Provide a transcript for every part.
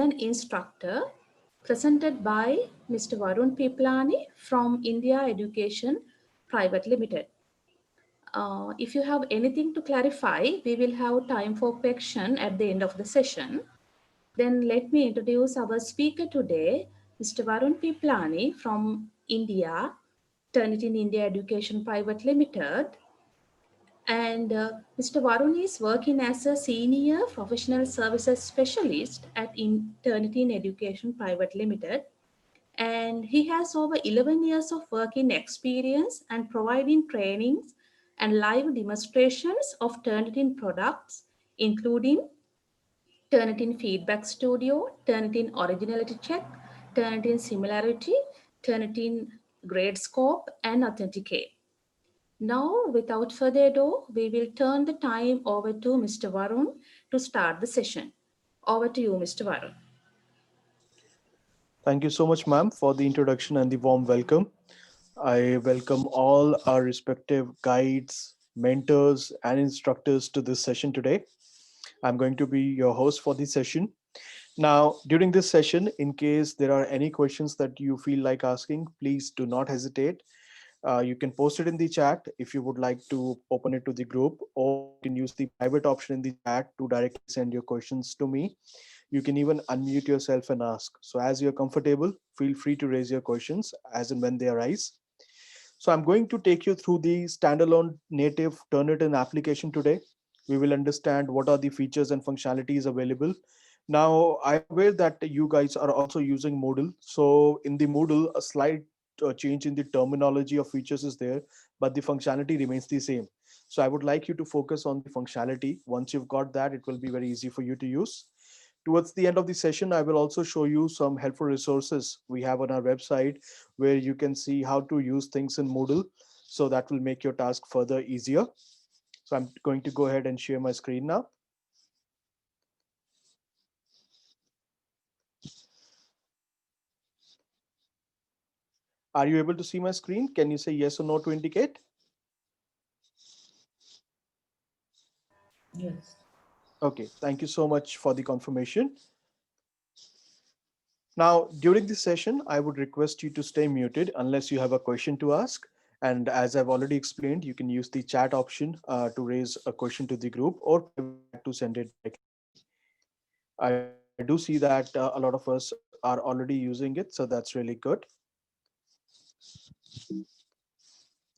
an instructor presented by Mr. Varun Piplani from India Education Private Limited. If you have anything to clarify, we will have time for question at the end of the session. Then let me introduce our speaker today, Mr. Varun Piplani from India, TURNITIN India Education Private Limited. And Mr. Varun is working as a senior professional services specialist at Turnitin Education Private Limited. And he has over 11 years of working experience and providing trainings and live demonstrations of Turnitin products, including Turnitin Feedback Studio, Turnitin Originality Check, Turnitin Similarity, Turnitin Grade Scope, and Authenticate. Now, without further ado, we will turn the time over to Mr. Varun to start the session. Over to you, Mr. Varun. Thank you so much, ma'am, for the introduction and the warm welcome. I welcome all our respective guides, mentors, and instructors to this session today. I'm going to be your host for the session. Now, during this session, in case there are any questions that you feel like asking, please do not hesitate. You can post it in the chat if you would like to open it to the group, or you can use the private option in the chat to directly send your questions to me. You can even unmute yourself and ask. So as you're comfortable, feel free to raise your questions as and when they arise. So I'm going to take you through the standalone native Turnitin application today. We will understand what are the features and functionalities available. Now, I'm aware that you guys are also using Moodle. So in the Moodle, a slight change in the terminology of features is there, but the functionality remains the same. So I would like you to focus on the functionality. Once you've got that, it will be very easy for you to use. Towards the end of the session, I will also show you some helpful resources we have on our website where you can see how to use things in Moodle. So that will make your task further easier. So I'm going to go ahead and share my screen now. Are you able to see my screen? Can you say yes or no to indicate? Yes. Okay, thank you so much for the confirmation. Now, during this session, I would request you to stay muted unless you have a question to ask. And as I've already explained, you can use the chat option to raise a question to the group or private chat to send it directly to me. I do see that a lot of us are already using it, so that's really good.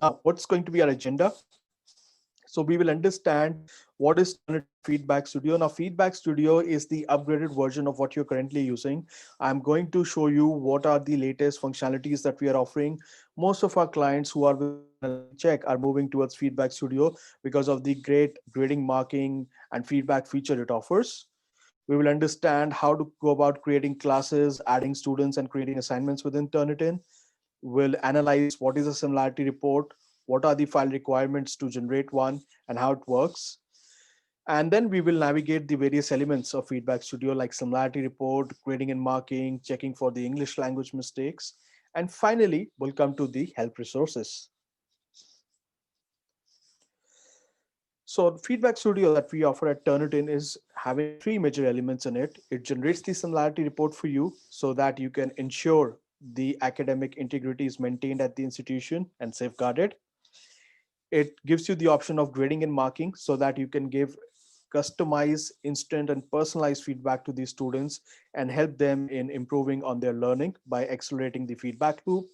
Now, what's going to be our agenda? So we will understand what is Turnitin Feedback Studio. Now, Feedback Studio is the upgraded version of what you're currently using. I'm going to show you what are the latest functionalities that we are offering. Most of our clients who are with Analytic Check are moving towards Feedback Studio because of the great grading, marking, and feedback feature it offers. We will understand how to go about creating classes, adding students, and creating assignments within Turnitin. We'll analyze what is a similarity report, what are the file requirements to generate one, and how it works. And then we will navigate the various elements of Feedback Studio like similarity report, grading and marking, checking for the English language mistakes. And finally, we'll come to the help resources. So the Feedback Studio that we offer at Turnitin is having three major elements in it. It generates the similarity report for you so that you can ensure the academic integrity is maintained at the institution and safeguarded. It gives you the option of grading and marking so that you can give customized, instant, and personalized feedback to these students and help them in improving on their learning by accelerating the feedback loop.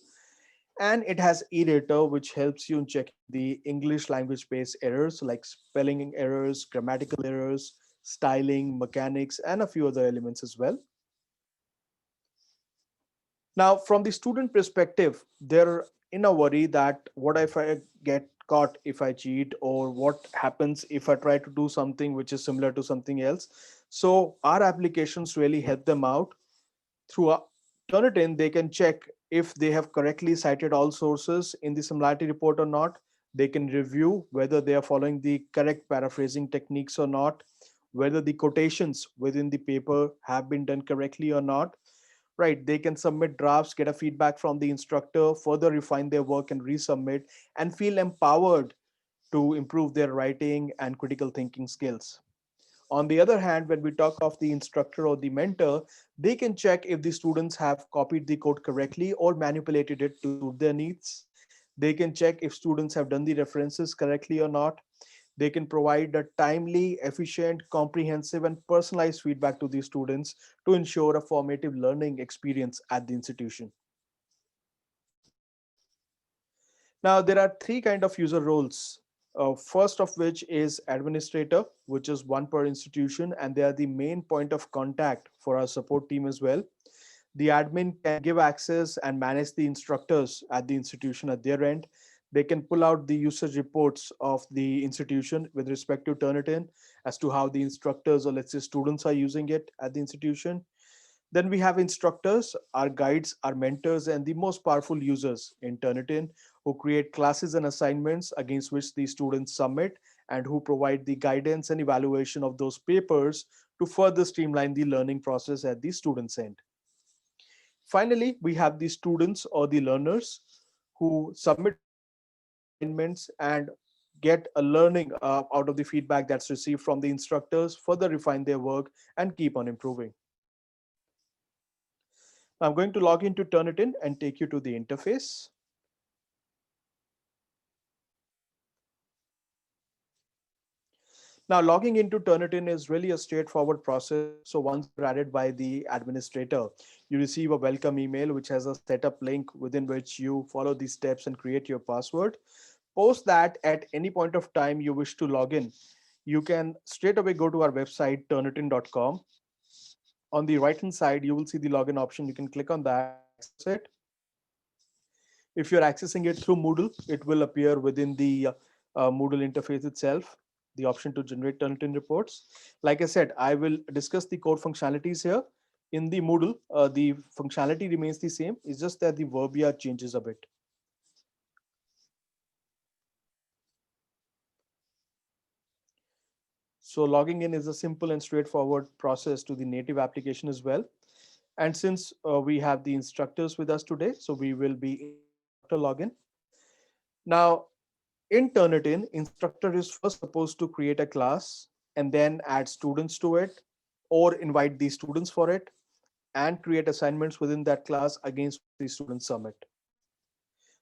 And it has editor, which helps you in checking the English language based errors like spelling errors, grammatical errors, styling, mechanics, and a few other elements as well. Now, from the student perspective, they're in a worry that what if I get caught if I cheat, or what happens if I try to do something which is similar to something else. So our applications really help them out. Through Turnitin, they can check if they have correctly cited all sources in the similarity report or not. They can review whether they are following the correct paraphrasing techniques or not, whether the quotations within the paper have been done correctly or not. Right, they can submit drafts, get a feedback from the instructor, further refine their work and resubmit, and feel empowered to improve their writing and critical thinking skills. On the other hand, when we talk of the instructor or the mentor, they can check if the students have copied the code correctly or manipulated it to suit their needs. They can check if students have done the references correctly or not. They can provide a timely, efficient, comprehensive, and personalized feedback to the students to ensure a formative learning experience at the institution. Now, there are three kind of user roles. First of which is administrator, which is one per institution, and they are the main point of contact for our support team as well. The admin can give access and manage the instructors at the institution at their end. They can pull out the usage reports of the institution with respect to Turnitin as to how the instructors or let's say students are using it at the institution. Then we have instructors, our guides, our mentors, and the most powerful users in Turnitin who create classes and assignments against which the students submit and who provide the guidance and evaluation of those papers to further streamline the learning process at the student's end. Finally, we have the students or the learners who submit the classes, assignments, and get a learning out of the feedback that's received from the instructors, further refine their work, and keep on improving. I'm going to log into Turnitin and take you to the interface. Now, logging into Turnitin is really a straightforward process. So once you're added by the administrator, you receive a welcome email which has a setup link within which you follow these steps and create your password. Post that at any point of time you wish to log in, you can straight away go to our website turnitin.com. On the right hand side, you will see the login option. You can click on that and access it. If you're accessing it through Moodle, it will appear within the Moodle interface itself, the option to generate Turnitin reports. Like I said, I will discuss the core functionalities here. In the Moodle, the functionality remains the same. It's just that the verbiage changes a bit. So logging in is a simple and straightforward process to the native application as well. And since we have the instructors with us today, so we will be in the instructor login. Now, in Turnitin, instructor is first supposed to create a class and then add students to it or invite the students for it and create assignments within that class against which the students submit.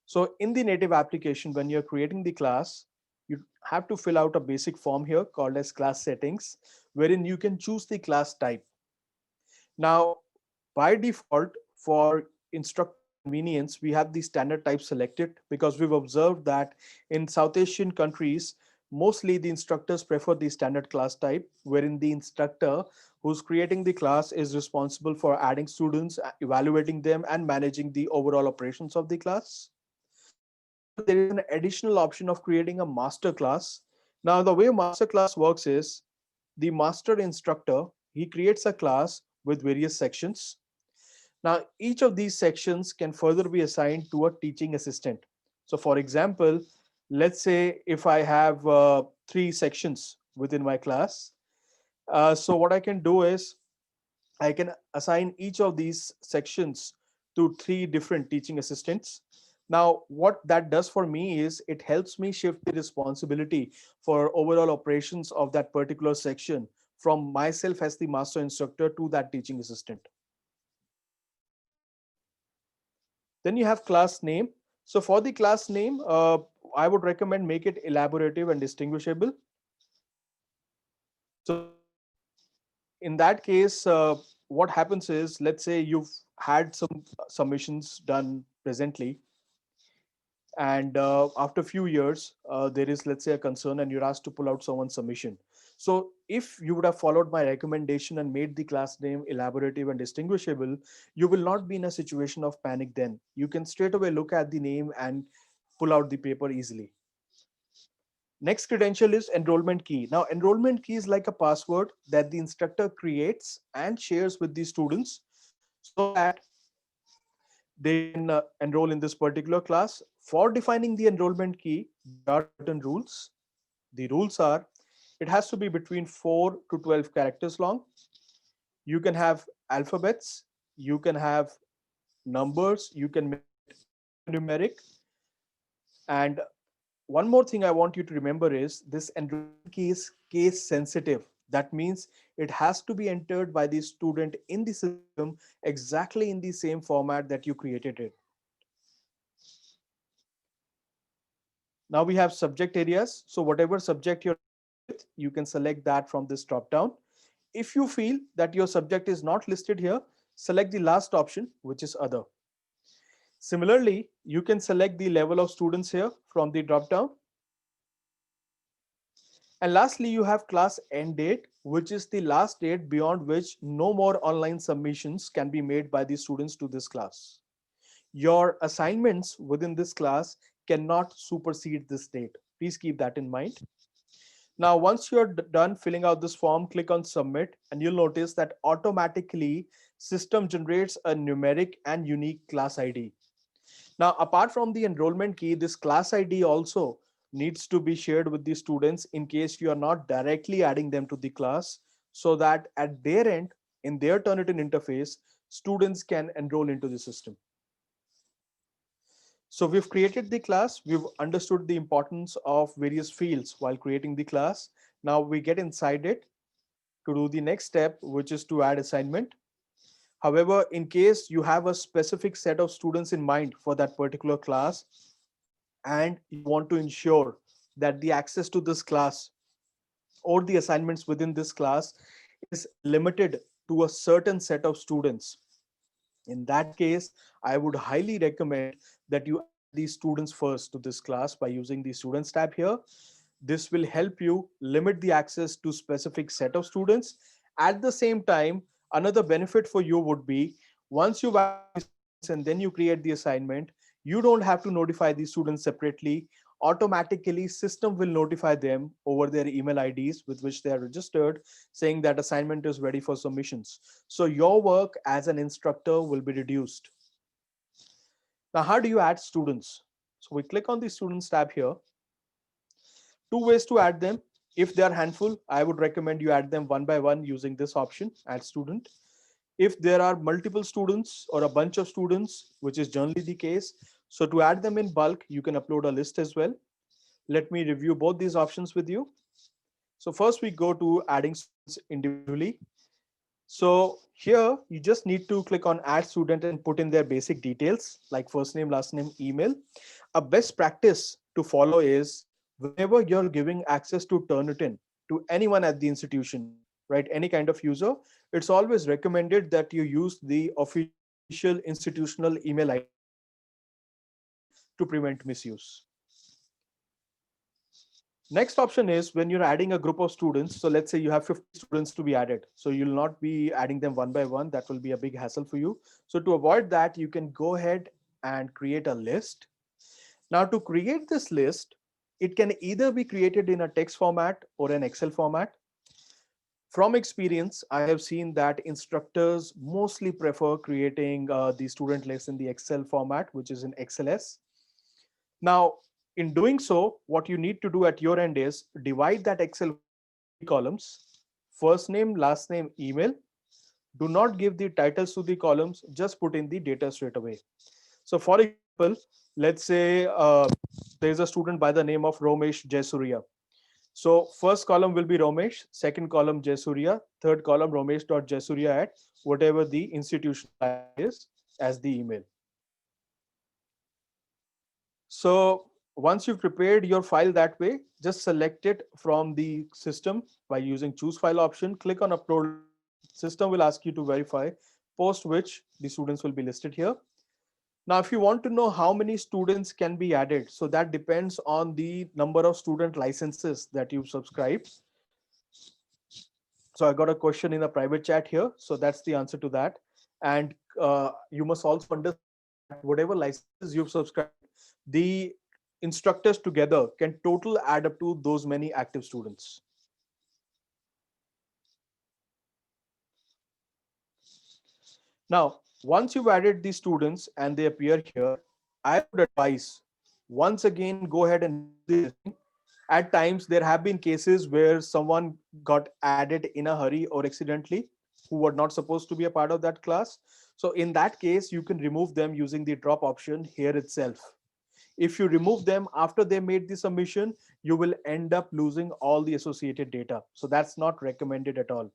So in the native application, when you're creating the class, you have to fill out a basic form here called as class settings, wherein you can choose the class type. Now, by default, for instructor convenience, we have the standard type selected because we've observed that in South Asian countries, mostly the instructors prefer the standard class type, wherein the instructor who's creating the class is responsible for adding students, evaluating them, and managing the overall operations of the class. However, there is an additional option of creating a master class. Now, the way master class works is the master instructor, he creates a class with various sections. Now, each of these sections can further be assigned to a teaching assistant. So, for example, let's say if I have three sections within my class, so what I can do is I can assign each of these sections to three different teaching assistants. Now, what that does for me is it helps me shift the responsibility for overall operations of that particular section from myself as the master instructor to that teaching assistant. Then you have class name. So for the class name, I would recommend make it elaborative and distinguishable. So in that case, what happens is, let's say you've had some submissions done presently, and after a few years, there is, let's say, a concern, and you're asked to pull out someone's submission. So if you would have followed my recommendation and made the class name elaborative and distinguishable, you will not be in a situation of panic then. You can straight away look at the name and pull out the paper easily. Next credential is enrollment key. Now, enrollment key is like a password that the instructor creates and shares with the students so that they can enroll in this particular class. For defining the enrollment key, there are certain rules. The rules are it has to be between 4 to 12 characters long. You can have alphabets, you can have numbers, you can make it alphanumeric. And one more thing I want you to remember is this enrollment key is case sensitive. That means it has to be entered by the student in the system exactly in the same format that you created it. Now we have subject areas. So whatever subject you're assigned with, you can select that from this drop down. If you feel that your subject is not listed here, select the last option, which is other. Similarly, you can select the level of students here from the drop down. And lastly, you have class end date, which is the last date beyond which no more online submissions can be made by the students to this class. Your assignments within this class cannot supersede this date. Please keep that in mind. Now, once you're done filling out this form, click on submit, and you'll notice that automatically system generates a numeric and unique class ID. Now, apart from the enrollment key, this class ID also needs to be shared with the students in case you are not directly adding them to the class, so that at their end, in their Turnitin interface, students can enroll into the system. So we've created the class, we've understood the importance of various fields while creating the class. Now we get inside it to do the next step, which is to add assignment. However, in case you have a specific set of students in mind for that particular class, and you want to ensure that the access to this class or the assignments within this class is limited to a certain set of students, in that case, I would highly recommend that you add these students first to this class by using the students tab here. This will help you limit the access to specific set of students. At the same time, another benefit for you would be once you've added the students and then you create the assignment, you don't have to notify the students separately. Automatically, system will notify them over their email IDs with which they are registered, saying that assignment is ready for submissions. So your work as an instructor will be reduced. Now, how do you add students? So we click on the students tab here. Two ways to add them. If they are handful, I would recommend you add them one by one using this option, add student. If there are multiple students or a bunch of students, which is generally the case, so to add them in bulk, you can upload a list as well. Let me review both these options with you. So first we go to adding students individually. So here you just need to click on add student and put in their basic details like first name, last name, email. A best practice to follow is whenever you're giving access to Turnitin to anyone at the institution, right, any kind of user, it's always recommended that you use the official institutional email ID to prevent misuse. Next option is when you're adding a group of students. So let's say you have 50 students to be added. So you'll not be adding them one by one. That will be a big hassle for you. So to avoid that, you can go ahead and create a list. Now to create this list, it can either be created in a text format or an Excel format. From experience, I have seen that instructors mostly prefer creating the student list in the Excel format, which is in XLS. Now, in doing so, what you need to do at your end is divide that Excel file into three columns: first name, last name, email. Do not give the titles to the columns, just put in the data straight away. So, for example, let's say there's a student by the name of Romesh Jaisuria. So, first column will be Romesh, second column Jaisuria, third column Romesh.jaisuria at whatever the institutional ID is as the email. So once you've prepared your file that way, just select it from the system by using choose file option, click on upload list. System will ask you to verify, post which the students will be listed here. Now, if you want to know how many students can be added, so that depends on the number of student licenses that you've subscribed. So I got a question in a private chat here. So that's the answer to that. And you must also understand that whatever licenses you've subscribed, the instructors together can total add up to those many active students. Now, once you've added these students and they appear here, I would advise once again go ahead and review the listing. At times, there have been cases where someone got added in a hurry or accidentally who were not supposed to be a part of that class. So in that case, you can remove them using the drop option here itself. If you remove them after they made the submission, you will end up losing all the associated data. So that's not recommended at all.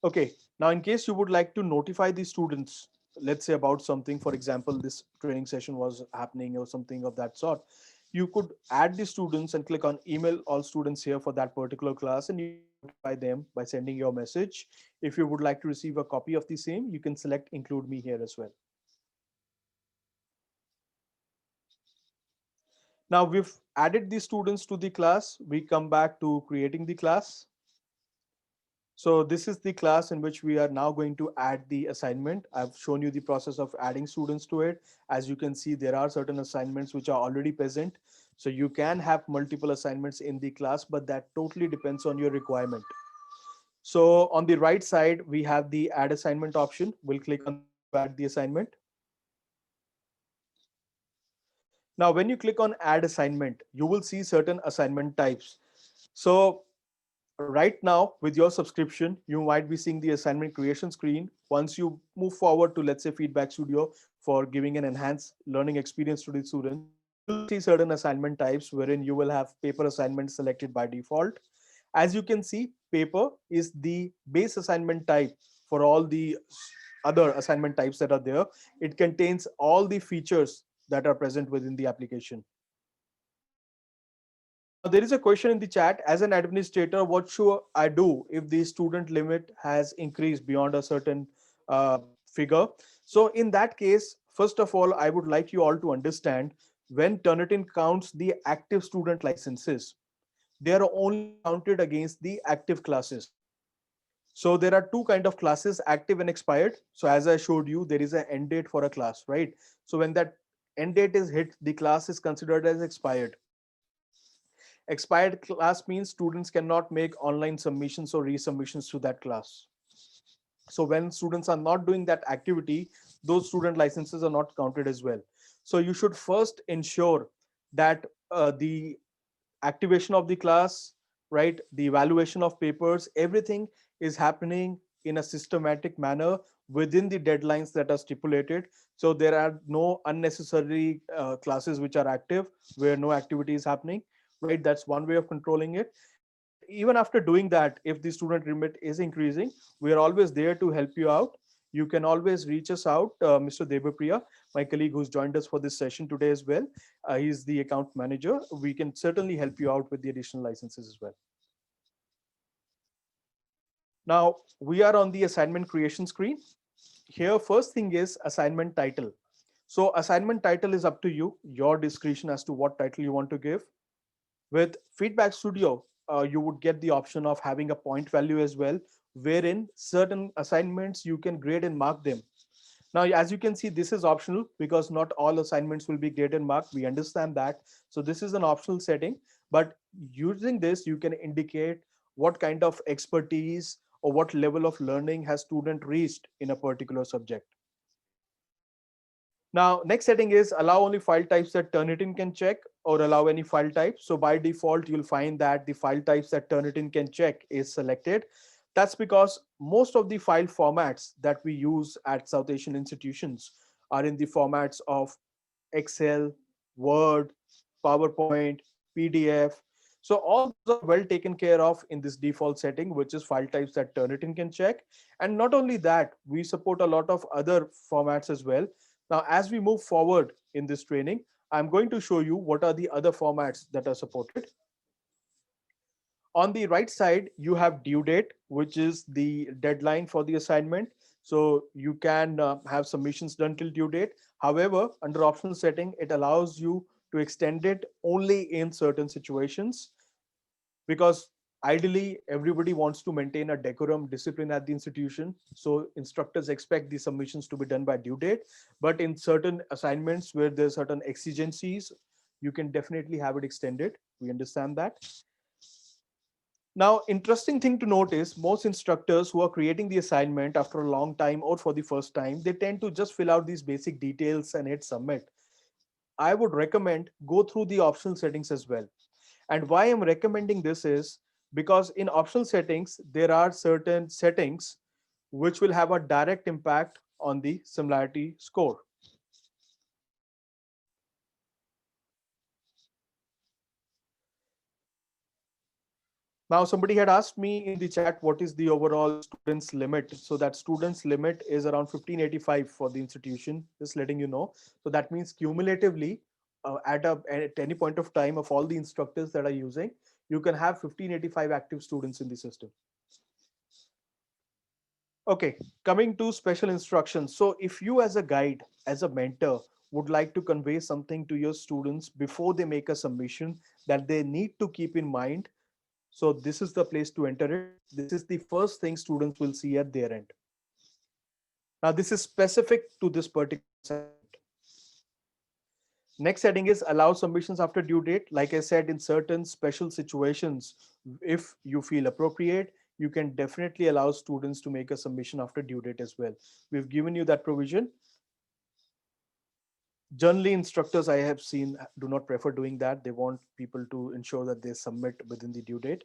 Okay, now in case you would like to notify the students, let's say about something, for example, this training session was happening or something of that sort, you could add the students and click on email all students here for that particular class, and you can notify them by sending your message. If you would like to receive a copy of the same, you can select include me here as well. Now we've added the students to the class. We come back to creating the class. So this is the class in which we are now going to add the assignment. I've shown you the process of adding students to it. As you can see, there are certain assignments which are already present. So you can have multiple assignments in the class, but that totally depends on your requirement. So on the right side, we have the add assignment option. We'll click on this to add the assignment. Now, when you click on add assignment, you will see certain assignment types. So right now with your subscription, you might be seeing the assignment creation screen. Once you move forward to, let's say, Feedback Studio for giving an enhanced learning experience to the students, you will see certain assignment types wherein you will have paper assignment selected by default. As you can see, paper is the base assignment type for all the other assignment types that are there. It contains all the features that are present within the application. Now, there is a question in the chat. As an administrator, what should I do if the student limit has increased beyond a certain figure? So in that case, first of all, I would like you all to understand, when Turnitin counts the active student licenses, they are only counted against the active classes. So there are two kind of classes, active and expired. So as I showed you, there is an end date for a class, right? So when that end date is hit, the class is considered as expired. Expired class means students cannot make online submissions or resubmissions to that class. So when students are not doing that activity, those student licenses are not counted as well. So you should first ensure that the activation of the class, right, the evaluation of papers, everything is happening in a systematic manner within the deadlines that are stipulated. So there are no unnecessary classes which are active where no activity is happening, right? That's one way of controlling it. And even after doing that, if the student limit is increasing, we are always there to help you out. You can always reach us out, Mr. Devapriya, my colleague who's joined us for this session today as well. He's the account manager. We can certainly help you out with the additional licenses as well. Now we are on the assignment creation screen. Here, first thing is assignment title. So assignment title is up to you, your discretion as to what title you want to give. With Feedback Studio, you would get the option of having a point value as well, wherein certain assignments you can grade and mark them. Now, as you can see, this is optional because not all assignments will be graded and marked. We understand that. So this is an optional setting, but using this, you can indicate what kind of expertise or what level of learning has student reached in a particular subject. Now, next setting is allow only file types that Turnitin can check or allow any file type. So by default, you'll find that the file types that Turnitin can check is selected. That's because most of the file formats that we use at South Asian institutions are in the formats of Excel, Word, PowerPoint, PDF. So all those are well taken care of in this default setting, which is file types that Turnitin can check. And not only that, we support a lot of other formats as well. Now, as we move forward in this training, I'm going to show you what are the other formats that are supported. On the right side, you have due date, which is the deadline for the assignment. So you can have submissions done till due date. However, under optional setting, it allows you to extend it only in certain situations, because ideally everybody wants to maintain a decorum discipline at the institution. So instructors expect the submissions to be done by due date. But in certain assignments where there's certain exigencies, you can definitely have it extended. We understand that. Now, interesting thing to note is most instructors who are creating the assignment after a long time or for the first time, they tend to just fill out these basic details and hit submit. I would recommend go through the optional settings as well. And why I'm recommending this is because in optional settings, there are certain settings which will have a direct impact on the similarity score. Now, somebody had asked me in the chat what is the overall students limit. So that students limit is around 1585 for the institution, just letting you know. So that means cumulatively, at any point of time of all the instructors that are using, you can have 1585 active students in the system. Okay, coming to special instructions. So if you as a guide, as a mentor, would like to convey something to your students before they make a submission that they need to keep in mind, so this is the place to enter it. This is the first thing students will see at their end. Now this is specific to this particular assignment. Next setting is allow submissions after due date. Like I said, in certain special situations, if you feel appropriate, you can definitely allow students to make a submission after due date as well. We've given you that provision. Generally, instructors I have seen do not prefer doing that. They want people to ensure that they submit within the due date.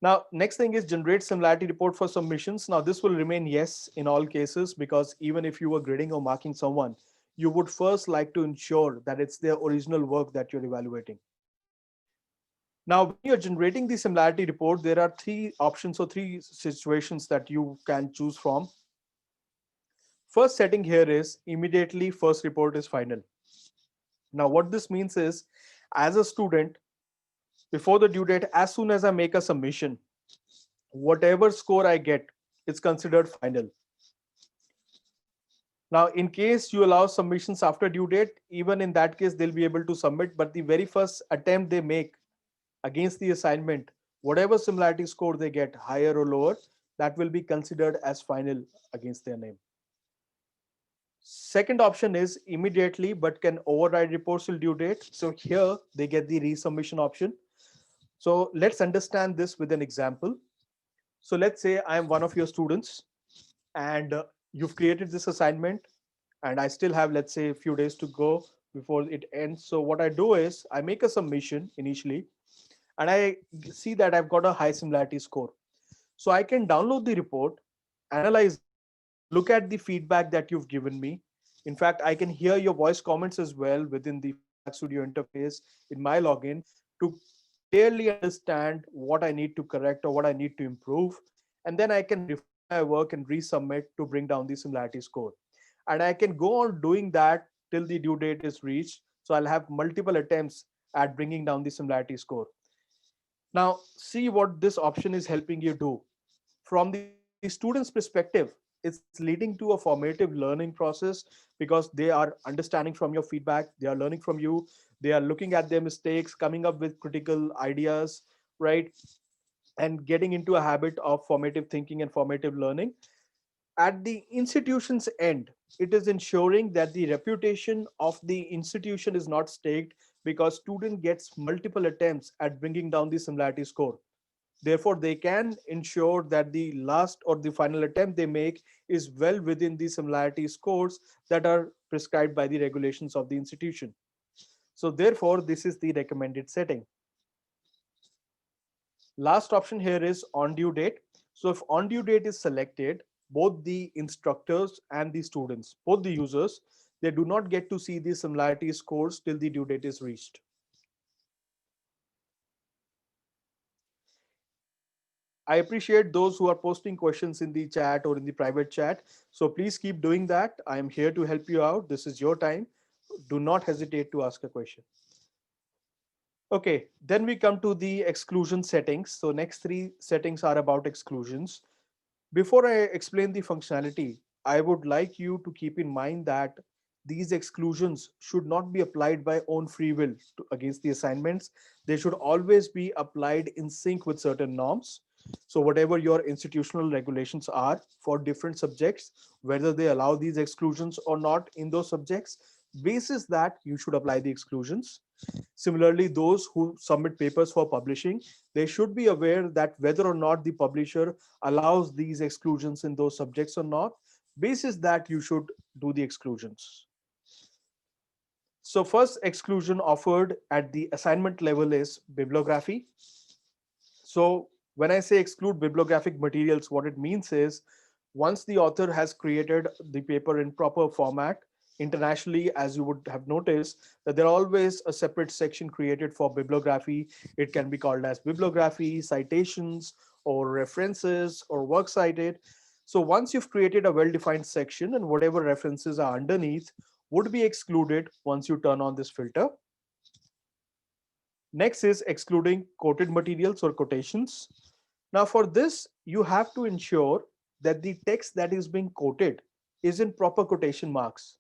Now, next thing is generate similarity report for submissions. Now, this will remain yes in all cases, because even if you were grading or marking someone, you would first like to ensure that it's their original work that you're evaluating. Now, when you're generating the similarity report, there are three options or three situations that you can choose from. First setting here is immediately first report is final. Now, what this means is, as a student, before the due date, as soon as I make a submission, whatever score I get, it's considered final. Now, in case you allow submissions after due date, even in that case, they'll be able to submit, but the very first attempt they make against the assignment, whatever similarity score they get, higher or lower, that will be considered as final against their name. Second option is immediately, but can override reports till due date. So here they get the resubmission option. So let's understand this with an example. So let's say I am one of your students, and you've created this assignment, and I still have, let's say, a few days to go before it ends. So what I do is I make a submission initially, and I see that I've got a high similarity score. So I can download the report, analyze it, look at the feedback that you've given me. In fact, I can hear your voice comments as well within the Feedback Studio interface in my login to clearly understand what I need to correct or what I need to improve. And then I can refine my work and resubmit to bring down the similarity score. And I can go on doing that till the due date is reached. So I'll have multiple attempts at bringing down the similarity score. Now, see what this option is helping you do. From the student's perspective, it's leading to a formative learning process, because they are understanding from your feedback, they are learning from you, they are looking at their mistakes, coming up with critical ideas, right? And getting into a habit of formative thinking and formative learning. At the institution's end, it is ensuring that the reputation of the institution is not staked, because student gets multiple attempts at bringing down the similarity score. Therefore, they can ensure that the last or the final attempt they make is well within the similarity scores that are prescribed by the regulations of the institution. So therefore, this is the recommended setting. Last option here is on due date. So if on due date is selected, both the instructors and the students, both the users, they do not get to see the similarity scores till the due date is reached. I appreciate those who are posting questions in the chat or in the private chat. So please keep doing that. I am here to help you out. This is your time. Do not hesitate to ask a question. Okay, then we come to the exclusion settings. So next three settings are about exclusions. Before I explain the functionality, I would like you to keep in mind that these exclusions should not be applied by own free will against the assignments. They should always be applied in sync with certain norms. So whatever your institutional regulations are for different subjects, whether they allow these exclusions or not in those subjects, basis that you should apply the exclusions. Similarly, those who submit papers for publishing, they should be aware that whether or not the publisher allows these exclusions in those subjects or not, basis that you should do the exclusions. So first exclusion offered at the assignment level is bibliography. So when I say exclude bibliographic materials, what it means is Once the author has created the paper in proper format, internationally, as you would have noticed, that there are always a separate section created for bibliography. It can be called as bibliography, citations, or references, or works cited. So once you've created a well-defined section, and whatever references are underneath would be excluded once you turn on this filter. Next is excluding quoted materials or quotations. Now, for this, you have to ensure that the text that is being quoted is in proper quotation marks.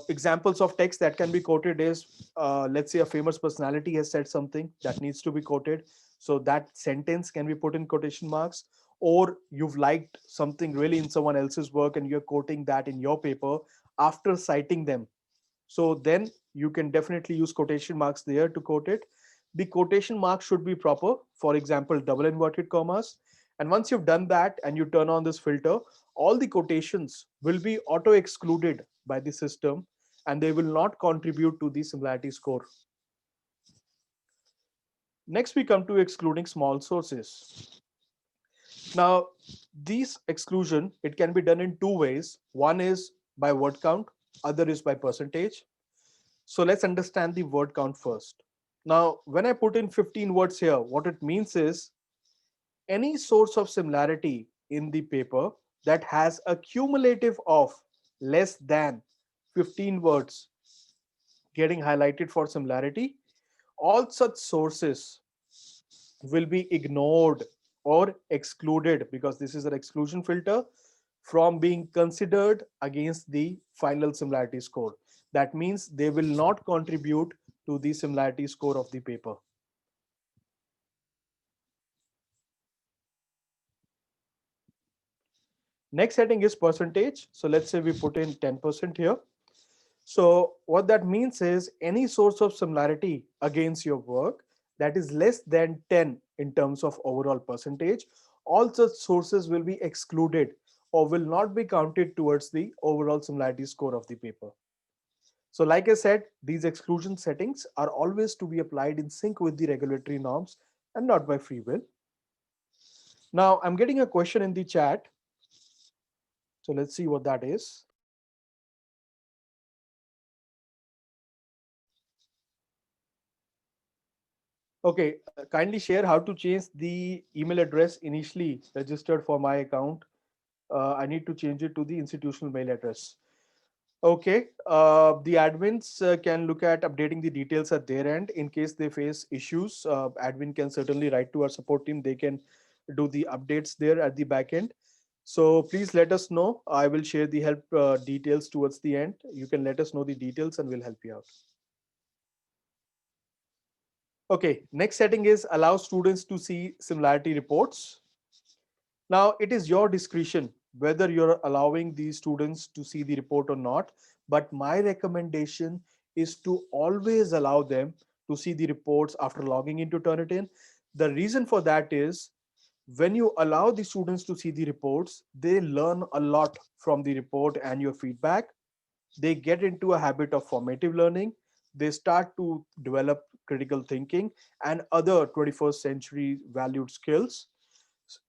Examples of text that can be quoted is, let's say, a famous personality has said something that needs to be quoted. So that sentence can be put in quotation marks. Or you've liked something really in someone else's work and you're quoting that in your paper after citing them. So then you can definitely use quotation marks there to quote it. The quotation marks should be proper, for example, double inverted commas. And once you've done that and you turn on this filter, all the quotations will be auto excluded by the system and they will not contribute to the similarity score. Next, we come to excluding small sources. Now, these exclusion, it can be done in two ways. One is by word count, other is by percentage. So let's understand the word count first. Now, when I put in 15 words here, what it means is any source of similarity in the paper that has a cumulative of less than 15 words getting highlighted for similarity, all such sources will be ignored or excluded, because this is an exclusion filter, from being considered against the final similarity score. That means they will not contribute to the similarity score of the paper. Next setting is percentage. So let's say we put in 10% here. So what that means is any source of similarity against your work that is less than 10 in terms of overall percentage, all such sources will be excluded or will not be counted towards the overall similarity score of the paper. So like I said, these exclusion settings are always to be applied in sync with the regulatory norms and not by free will. Now I'm getting a question in the chat. So let's see what that is. Okay, kindly share how to change the email address initially registered for my account. I need to change it to the institutional mail address. Okay, the admins can look at updating the details at their end in case they face issues. Admin can certainly write to our support team. They can do the updates there at the back end. So please let us know. I will share the help details towards the end. You can let us know the details and we'll help you out. Okay, next setting is allow students to see similarity reports. Now, it is your discretion whether you're allowing these students to see the report or not. But my recommendation is to always allow them to see the reports after logging into Turnitin. The reason for that is when you allow the students to see the reports, they learn a lot from the report and your feedback. They get into a habit of formative learning. They start to develop critical thinking and other 21st century valued skills.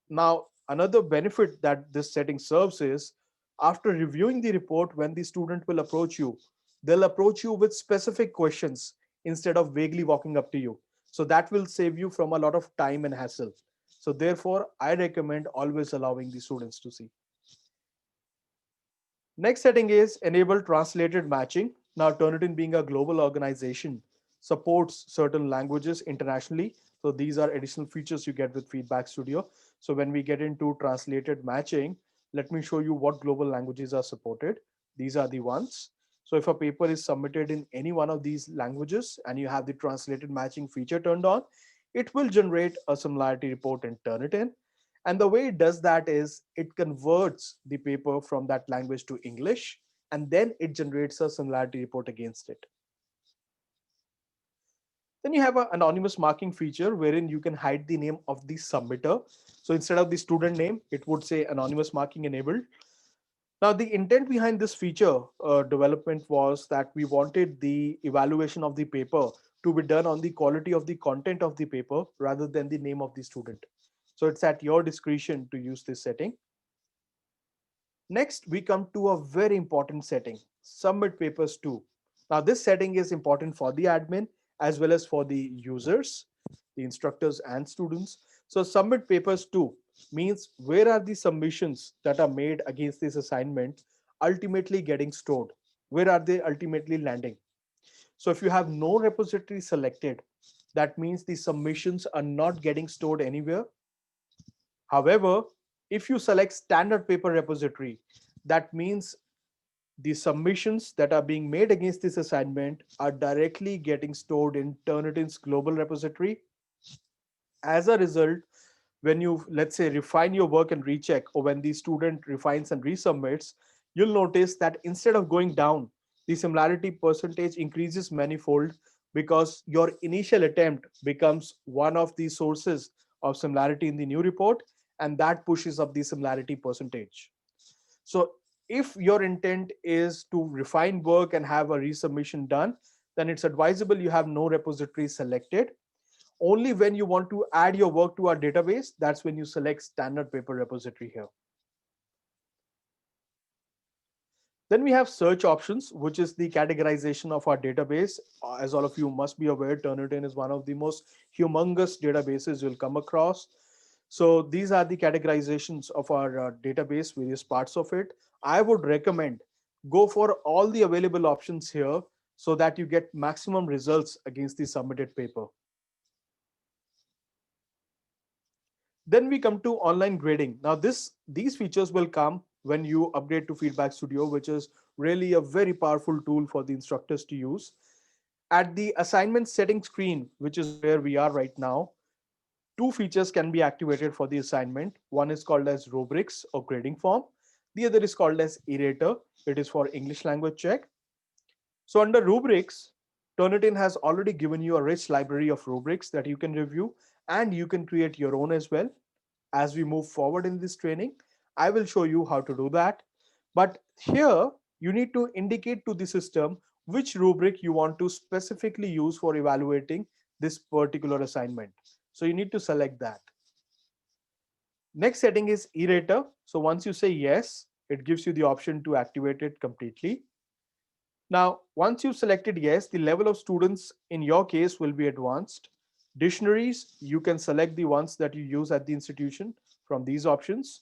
Now, another benefit that this setting serves is after reviewing the report, when the student will approach you, they'll approach you with specific questions instead of vaguely walking up to you. So that will save you from a lot of time and hassle. So therefore, I recommend always allowing the students to see. Next setting is enable translated matching. Now, Turnitin being a global organization supports certain languages internationally. So these are additional features you get with Feedback Studio. So when we get into translated matching, let me show you what global languages are supported. These are the ones. So if a paper is submitted in any one of these languages and you have the translated matching feature turned on, it will generate a similarity report in Turnitin. And the way it does that is it converts the paper from that language to English, and then it generates a similarity report against it. Then you have an anonymous marking feature wherein you can hide the name of the submitter. So instead of the student name, it would say anonymous marking enabled. Now, the intent behind this feature development was that we wanted the evaluation of the paper to be done on the quality of the content of the paper rather than the name of the student. So it's at your discretion to use this setting. Next, we come to a very important setting, submit papers to. Now, this setting is important for the admin as well as for the users, the instructors and students. So submit papers to means where are the submissions that are made against this assignment ultimately getting stored? Where are they ultimately landing? So if you have no repository selected, that means the submissions are not getting stored anywhere. However, if you select standard paper repository, that means the submissions that are being made against this assignment are directly getting stored in Turnitin's global repository. As a result, when you, let's say, refine your work and recheck, or when the student refines and resubmits, you'll notice that instead of going down, the similarity percentage increases manifold because your initial attempt becomes one of the sources of similarity in the new report, and that pushes up the similarity percentage. So if your intent is to refine work and have a resubmission done, then it's advisable you have no repository selected. Only when you want to add your work to our database, that's when you select standard paper repository here. Then we have search options, which is the categorization of our database. As all of you must be aware, Turnitin is one of the most humongous databases you'll come across. So these are the categorizations of our database, various parts of it. I would recommend go for all the available options here so that you get maximum results against the submitted paper. Then we come to online grading. Now these features will come when you upgrade to Feedback Studio, which is really a very powerful tool for the instructors to use. At the assignment setting screen, which is where we are right now, two features can be activated for the assignment. One is called as rubrics or grading form. The other is called as erater. It is for English language check. So under rubrics, Turnitin has already given you a rich library of rubrics that you can review, and you can create your own as well. As we move forward in this training, I will show you how to do that. But here, you need to indicate to the system which rubric you want to specifically use for evaluating this particular assignment. So you need to select that. Next setting is erater. So once you say yes, it gives you the option to activate it completely. Now, once you've selected yes, the level of students in your case will be advanced. Dictionaries, you can select the ones that you use at the institution from these options.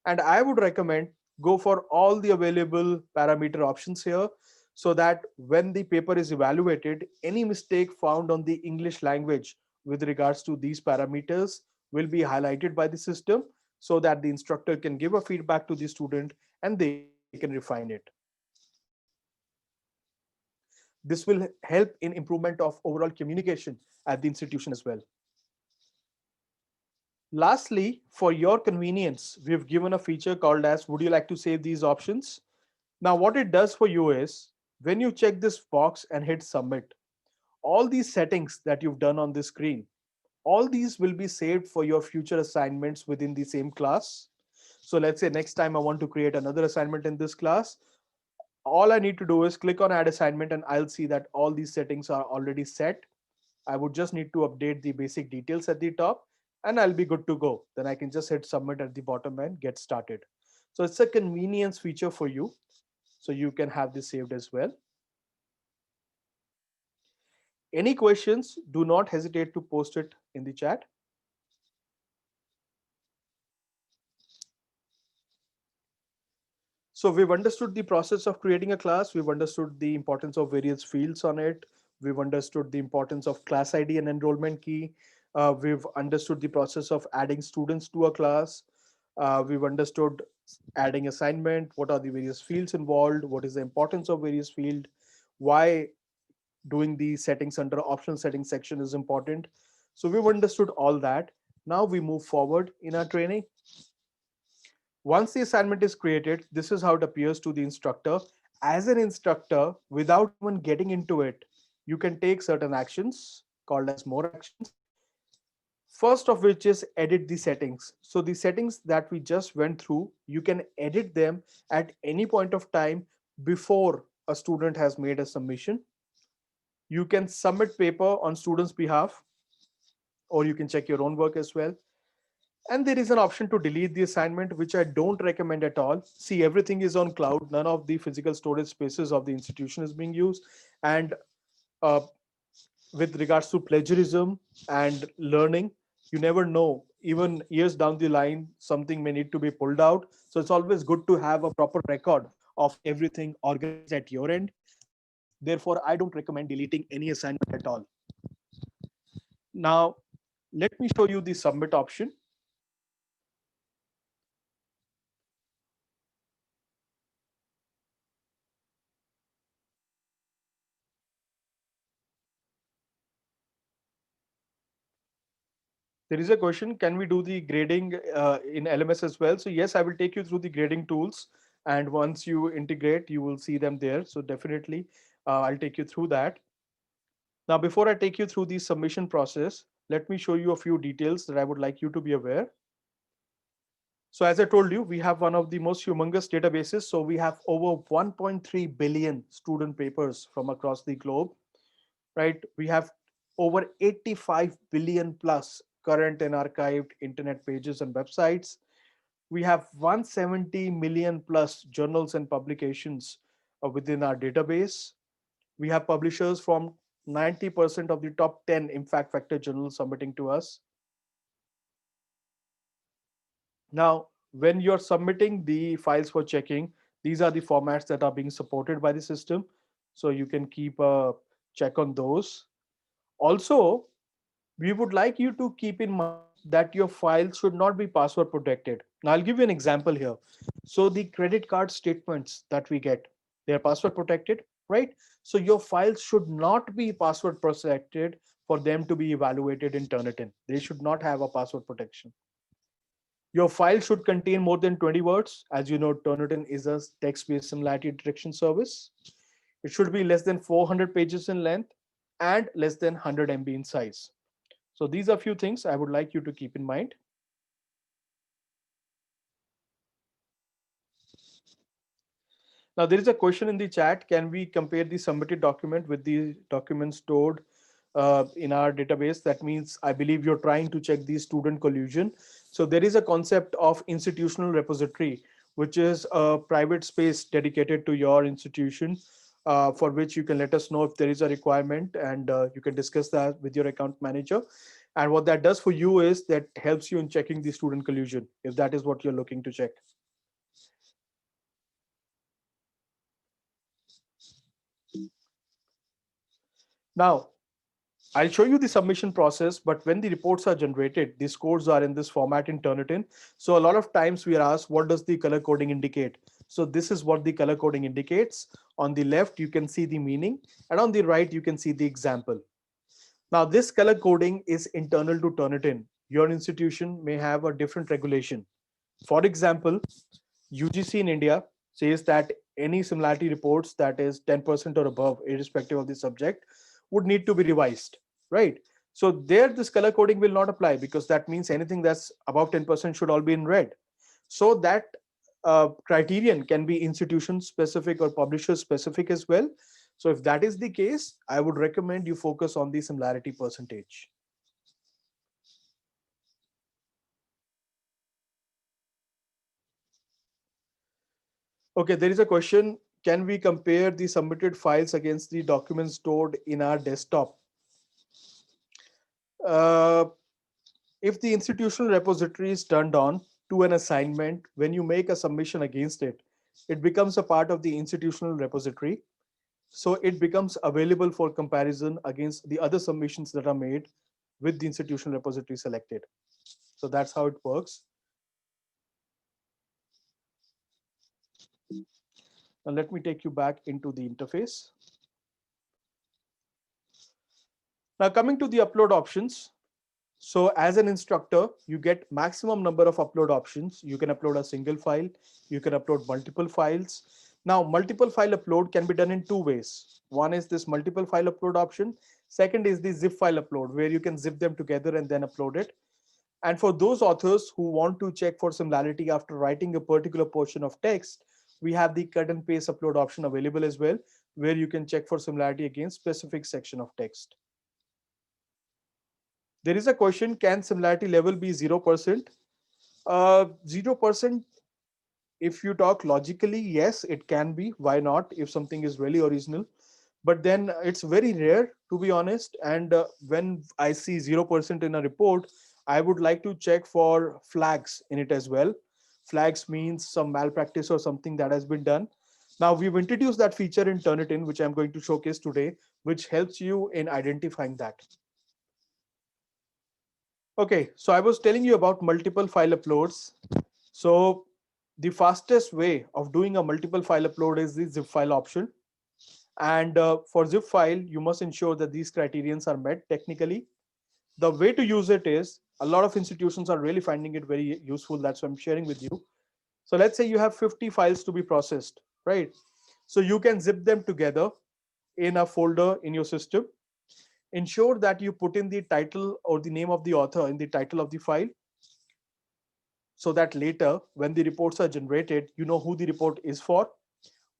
And I would recommend go for all the available parameter options here so that when the paper is evaluated, any mistake found on the English language with regards to these parameters will be highlighted by the system so that the instructor can give a feedback to the student and they can refine it. This will help in improvement of overall communication at the institution as well. Lastly, for your convenience, we've given a feature called as would you like to save these options? Now what it does for you is when you check this box and hit submit, all these settings that you've done on the screen, all these will be saved for your future assignments within the same class. So let's say next time I want to create another assignment in this class, all I need to do is click on add assignment and I'll see that all these settings are already set. I would just need to update the basic details at the top and I'll be good to go. Then I can just hit submit at the bottom and get started. So it's a convenience feature for you. So you can have this saved as well. Any questions, do not hesitate to post it in the chat. So we've understood the process of creating a class. We've understood the importance of various fields on it. We've understood the importance of class ID and enrollment key. We've understood the process of adding students to a class. We've understood adding assignment, what are the various fields involved, what is the importance of various field, why doing the settings under optional settings section is important. So we've understood all that. Now we move forward in our training. Once the assignment is created, this is how it appears to the instructor. As an instructor, without even getting into it, you can take certain actions called as more actions. First of which is edit the settings. So the settings that we just went through, you can edit them at any point of time before a student has made a submission. You can submit paper on students' behalf, or you can check your own work as well. And there is an option to delete the assignment, which I don't recommend at all. See, everything is on cloud. None of the physical storage spaces of the institution is being used. And uh, with regards to plagiarism and learning, you never know. Even years down the line, something may need to be pulled out. So it's always good to have a proper record of everything organized at your end. Therefore, I don't recommend deleting any assignment at all. Now, let me show you the submit option. There is a question, can we do the grading in LMS as well? So yes, I will take you through the grading tools. And once you integrate, you will see them there. So definitely, I'll take you through that. Now, before I take you through the submission process, let me show you a few details that I would like you to be aware. So as I told you, we have one of the most humongous databases. So we have over 1.3 billion student papers from across the globe, right? We have over 85 billion plus current and archived internet pages and websites. We have 170 million plus journals and publications within our database. We have publishers from 90% of the top 10 impact factor journals submitting to us. Now, when you're submitting the files for checking, these are the formats that are being supported by the system. So you can keep a check on those. Also, we would like you to keep in mind that your files should not be password protected. Now, I'll give you an example here. So the credit card statements that we get, they're password protected, right? So your files should not be password protected for them to be evaluated in Turnitin. They should not have a password protection. Your file should contain more than 20 words. As you know, Turnitin is a text-based similarity detection service. It should be less than 400 pages in length and less than 100 MB in size. So these are a few things I would like you to keep in mind. Now, there is a question in the chat. Can we compare the submitted document with the document stored in our database? That means I believe you're trying to check the student collusion. So there is a concept of institutional repository, which is a private space dedicated to your institution, for which you can let us know if there is a requirement, and you can discuss that with your account manager. And what that does for you is that helps you in checking the student collusion, if that is what you're looking to check. Now, I'll show you the submission process, but when the reports are generated, the scores are in this format in Turnitin. So a lot of times we are asked, what does the color coding indicate? So this is what the color coding indicates. On the left, you can see the meaning, and on the right, you can see the example. Now, this color coding is internal to Turnitin. Your institution may have a different regulation. For example, UGC in India says that any similarity reports that is 10% or above, irrespective of the subject, would need to be revised, right? So there, this color coding will not apply, because that means anything that's above 10% should all be in red. So that criterion can be institution specific or publisher specific as well. So if that is the case, I would recommend you focus on the similarity percentage. Okay, there is a question. Can we compare the submitted files against the documents stored in our desktop? Uh, if the institutional repository is turned on to an assignment, when you make a submission against it, it becomes a part of the institutional repository. So it becomes available for comparison against the other submissions that are made with the institutional repository selected. So that's how it works. Now let me take you back into the interface. Now coming to the upload options. So as an instructor, you get maximum number of upload options. You can upload a single file, you can upload multiple files. Now, multiple file upload can be done in two ways. One is this multiple file upload option. Second is the zip file upload, where you can zip them together and then upload it. And for those authors who want to check for similarity after writing a particular portion of text, we have the cut and paste upload option available as well, where you can check for similarity against specific section of text. There is a question, can similarity level be 0%? 0%, if you talk logically, yes, it can be. Why not? If something is really original, but then it's very rare, to be honest. And when I see 0% in a report, I would like to check for flags in it as well. Flags means some malpractice or something that has been done. Now we've introduced that feature in Turnitin, which I'm going to showcase today, which helps you in identifying that. Okay, so I was telling you about multiple file uploads. So the fastest way of doing a multiple file upload is the zip file option. And for zip file, you must ensure that these criterions are met technically. The way to use it is, a lot of institutions are really finding it very useful. That's what I'm sharing with you. So let's say you have 50 files to be processed, right? So you can zip them together in a folder in your system. Ensure that you put in the title or the name of the author in the title of the file, so that later when the reports are generated, you know who the report is for.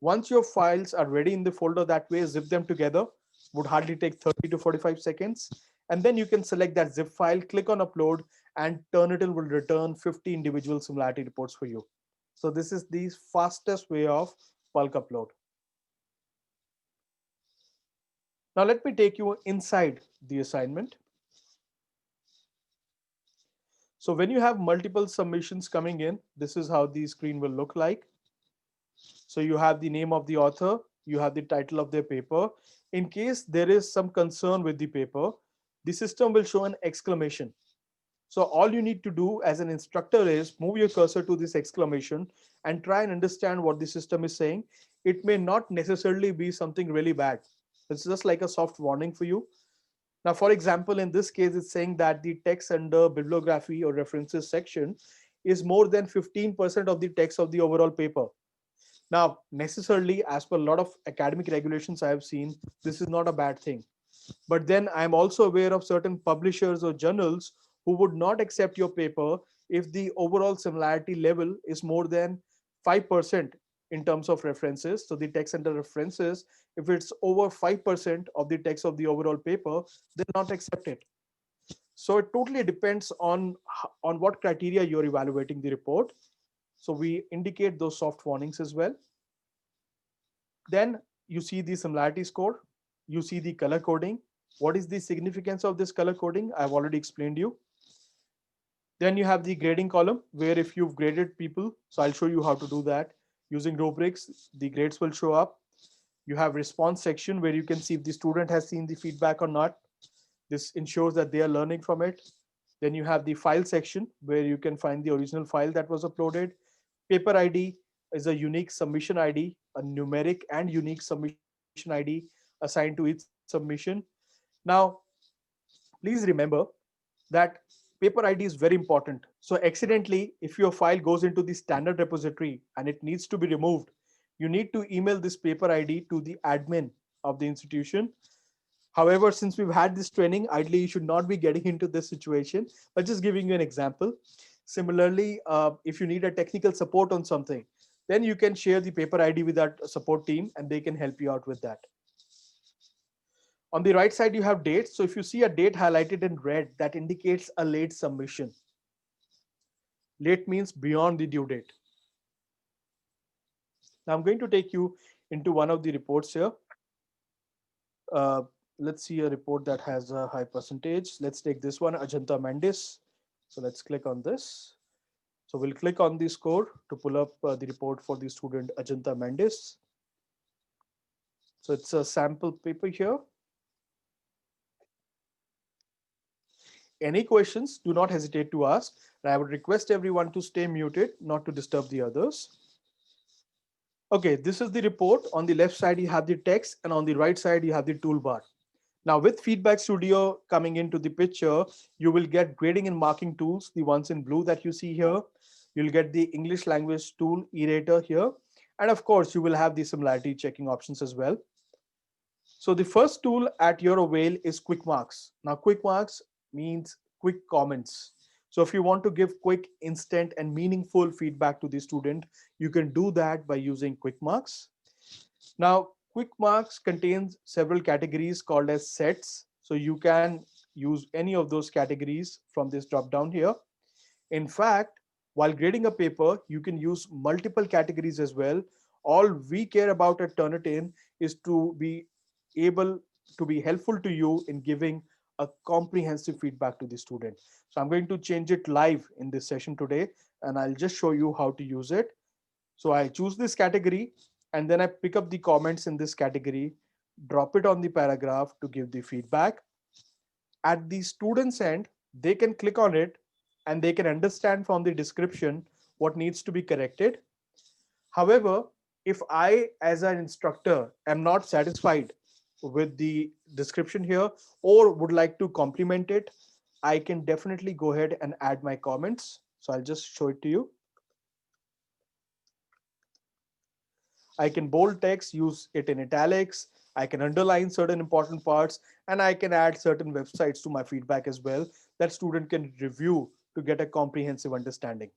Once your files are ready in the folder, that way zip them together, would hardly take 30 to 45 seconds. And then you can select that zip file, click on upload, and Turnitin will return 50 individual similarity reports for you. So this is the fastest way of bulk upload. Now let me take you inside the assignment. So when you have multiple submissions coming in, this is how the screen will look like. So you have the name of the author, you have the title of their paper. In case there is some concern with the paper, the system will show an exclamation. So all you need to do as an instructor is move your cursor to this exclamation and try and understand what the system is saying. It may not necessarily be something really bad. It's just like a soft warning for you. Now, for example, in this case, it's saying that the text under bibliography or references section is more than 15% of the text of the overall paper. Now, necessarily, as per a lot of academic regulations I have seen, this is not a bad thing. But then I'm also aware of certain publishers or journals who would not accept your paper if the overall similarity level is more than 5% in terms of references. So the text under references, if it's over 5% of the text of the overall paper, they'll not accept it. So it totally depends on what criteria you're evaluating the report. So we indicate those soft warnings as well. Then you see the similarity score, you see the color coding. What is the significance of this color coding? I've already explained you. Then you have the grading column, where if you've graded people, so I'll show you how to do that. Using rubrics, the grades will show up. You have response section where you can see if the student has seen the feedback or not. This ensures that they are learning from it. Then you have the file section where you can find the original file that was uploaded. Paper ID is a unique submission ID, a numeric and unique submission ID assigned to each submission. Now, please remember that paper ID is very important. So accidentally, if your file goes into the standard repository and it needs to be removed, you need to email this paper ID to the admin of the institution. However, since we've had this training, ideally you should not be getting into this situation, but just giving you an example. Similarly, if you need a technical support on something, then you can share the paper ID with that support team and they can help you out with that. On the right side, you have dates. So if you see a date highlighted in red, that indicates a late submission. Late means beyond the due date. Now I'm going to take you into one of the reports here. Uh, let's see a report that has a high percentage. Let's take this one, Ajanta Mandis. So let's click on this. So we'll click on the score to pull up the report for the student Ajanta Mandis. So it's a sample paper here. Any questions, do not hesitate to ask. And I would request everyone to stay muted, not to disturb the others. Okay, this is the report. On the left side, you have the text, and on the right side, you have the toolbar. Now, with Feedback Studio coming into the picture, you will get grading and marking tools, the ones in blue that you see here. You'll get the English language tool, e-rater here. And of course, you will have the similarity checking options as well. So the first tool at your avail is Quick Marks. Now, Quick Marks means quick comments. So if you want to give quick, instant, and meaningful feedback to the student, you can do that by using Quick Marks. Now, Quick Marks contains several categories called as sets. So you can use any of those categories from this drop down here. In fact, While grading a paper, you can use multiple categories as well. All we care about at Turnitin is to be able to be helpful to you in giving a comprehensive feedback to the student. So I'm going to change it live in this session today, and I'll just show you how to use it. So I choose this category, and then I pick up the comments in this category, drop it on the paragraph to give the feedback. At the student's end, they can click on it and they can understand from the description what needs to be corrected. However, if I, as an instructor, am not satisfied with the description here or would like to complement it, I can definitely go ahead and add my comments. So I'll just show it to you. I can bold text, use it in italics. I can underline certain important parts, and I can add certain websites to my feedback as well that student can review to get a comprehensive understanding.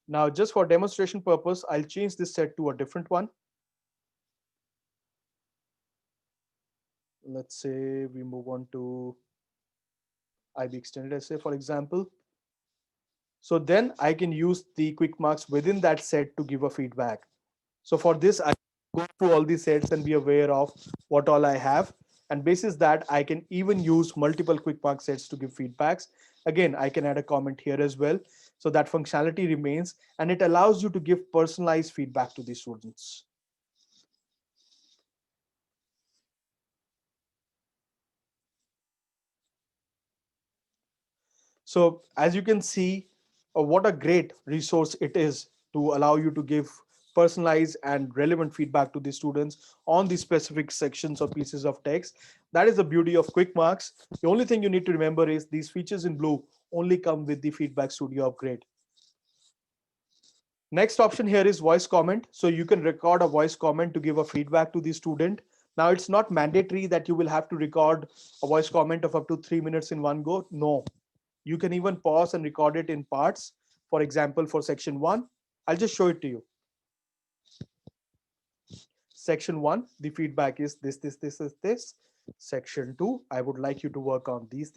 Now, just for demonstration purpose, I'll change this set to a different one. Let's say we move on to IB extended essay, for example. So then I can use the quick marks within that set to give a feedback. So for this, I go through all these sets and be aware of what all I have. And basis that, I can even use multiple quick mark sets to give feedbacks. Again, I can add a comment here as well. So that functionality remains, and it allows you to give personalized feedback to the students. So as you can see, what a great resource it is to allow you to give personalized and relevant feedback to the students on the specific sections or pieces of text. That is the beauty of quick marks. The only thing you need to remember is these features in blue only come with the Feedback Studio upgrade. Next option here is voice comment. So you can record a voice comment to give a feedback to the student. Now it's not mandatory that you will have to record a voice comment of up to 3 minutes in one go. No, you can even pause and record it in parts. For example, for section 1, I'll just show it to you. Section 1, the feedback is this. Section 2, I would like you to work on these.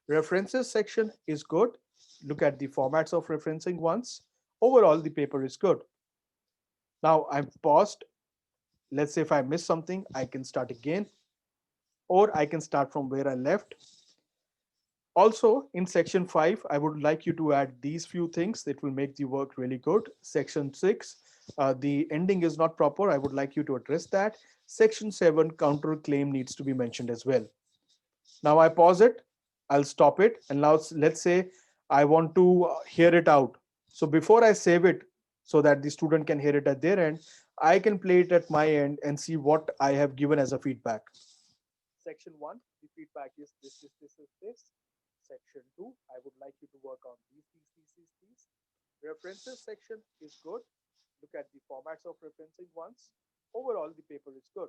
References section is good. Look at the formats of referencing once. Overall, the paper is good. Now I'm paused. Let's say if I miss something, I can start again, or I can start from where I left. Also, in section 5, I would like you to add these few things that will make the work really good. Section 6, the ending is not proper. I would like you to address that. Section 7, counter claim needs to be mentioned as well. Now I pause it. I'll stop it. And now let's say I want to hear it out. So before I save it so that the student can hear it at their end, I can play it at my end and see what I have given as a feedback. Section 1, the feedback is this. Section 2, I would like you to work on these. References section is good. Look at the formats of referencing once. Overall, the paper is good.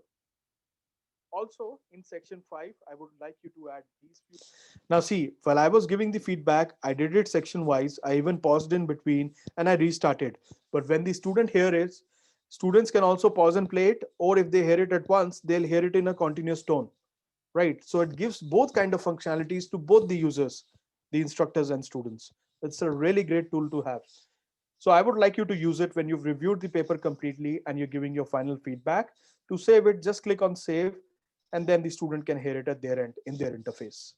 Also, in section 5, I would like you to add these few. Now see, while I was giving the feedback, I did it section wise. I even paused in between and I restarted. But when the student hears it, students can also pause and play it, or if they hear it at once, they'll hear it in a continuous tone. Right, so it gives both kind of functionalities to both the users, the instructors and students. It's a really great tool to have. So I would like you to use it when you've reviewed the paper completely and you're giving your final feedback. To save it, just click on save, and then the student can hear it at their end in their interface.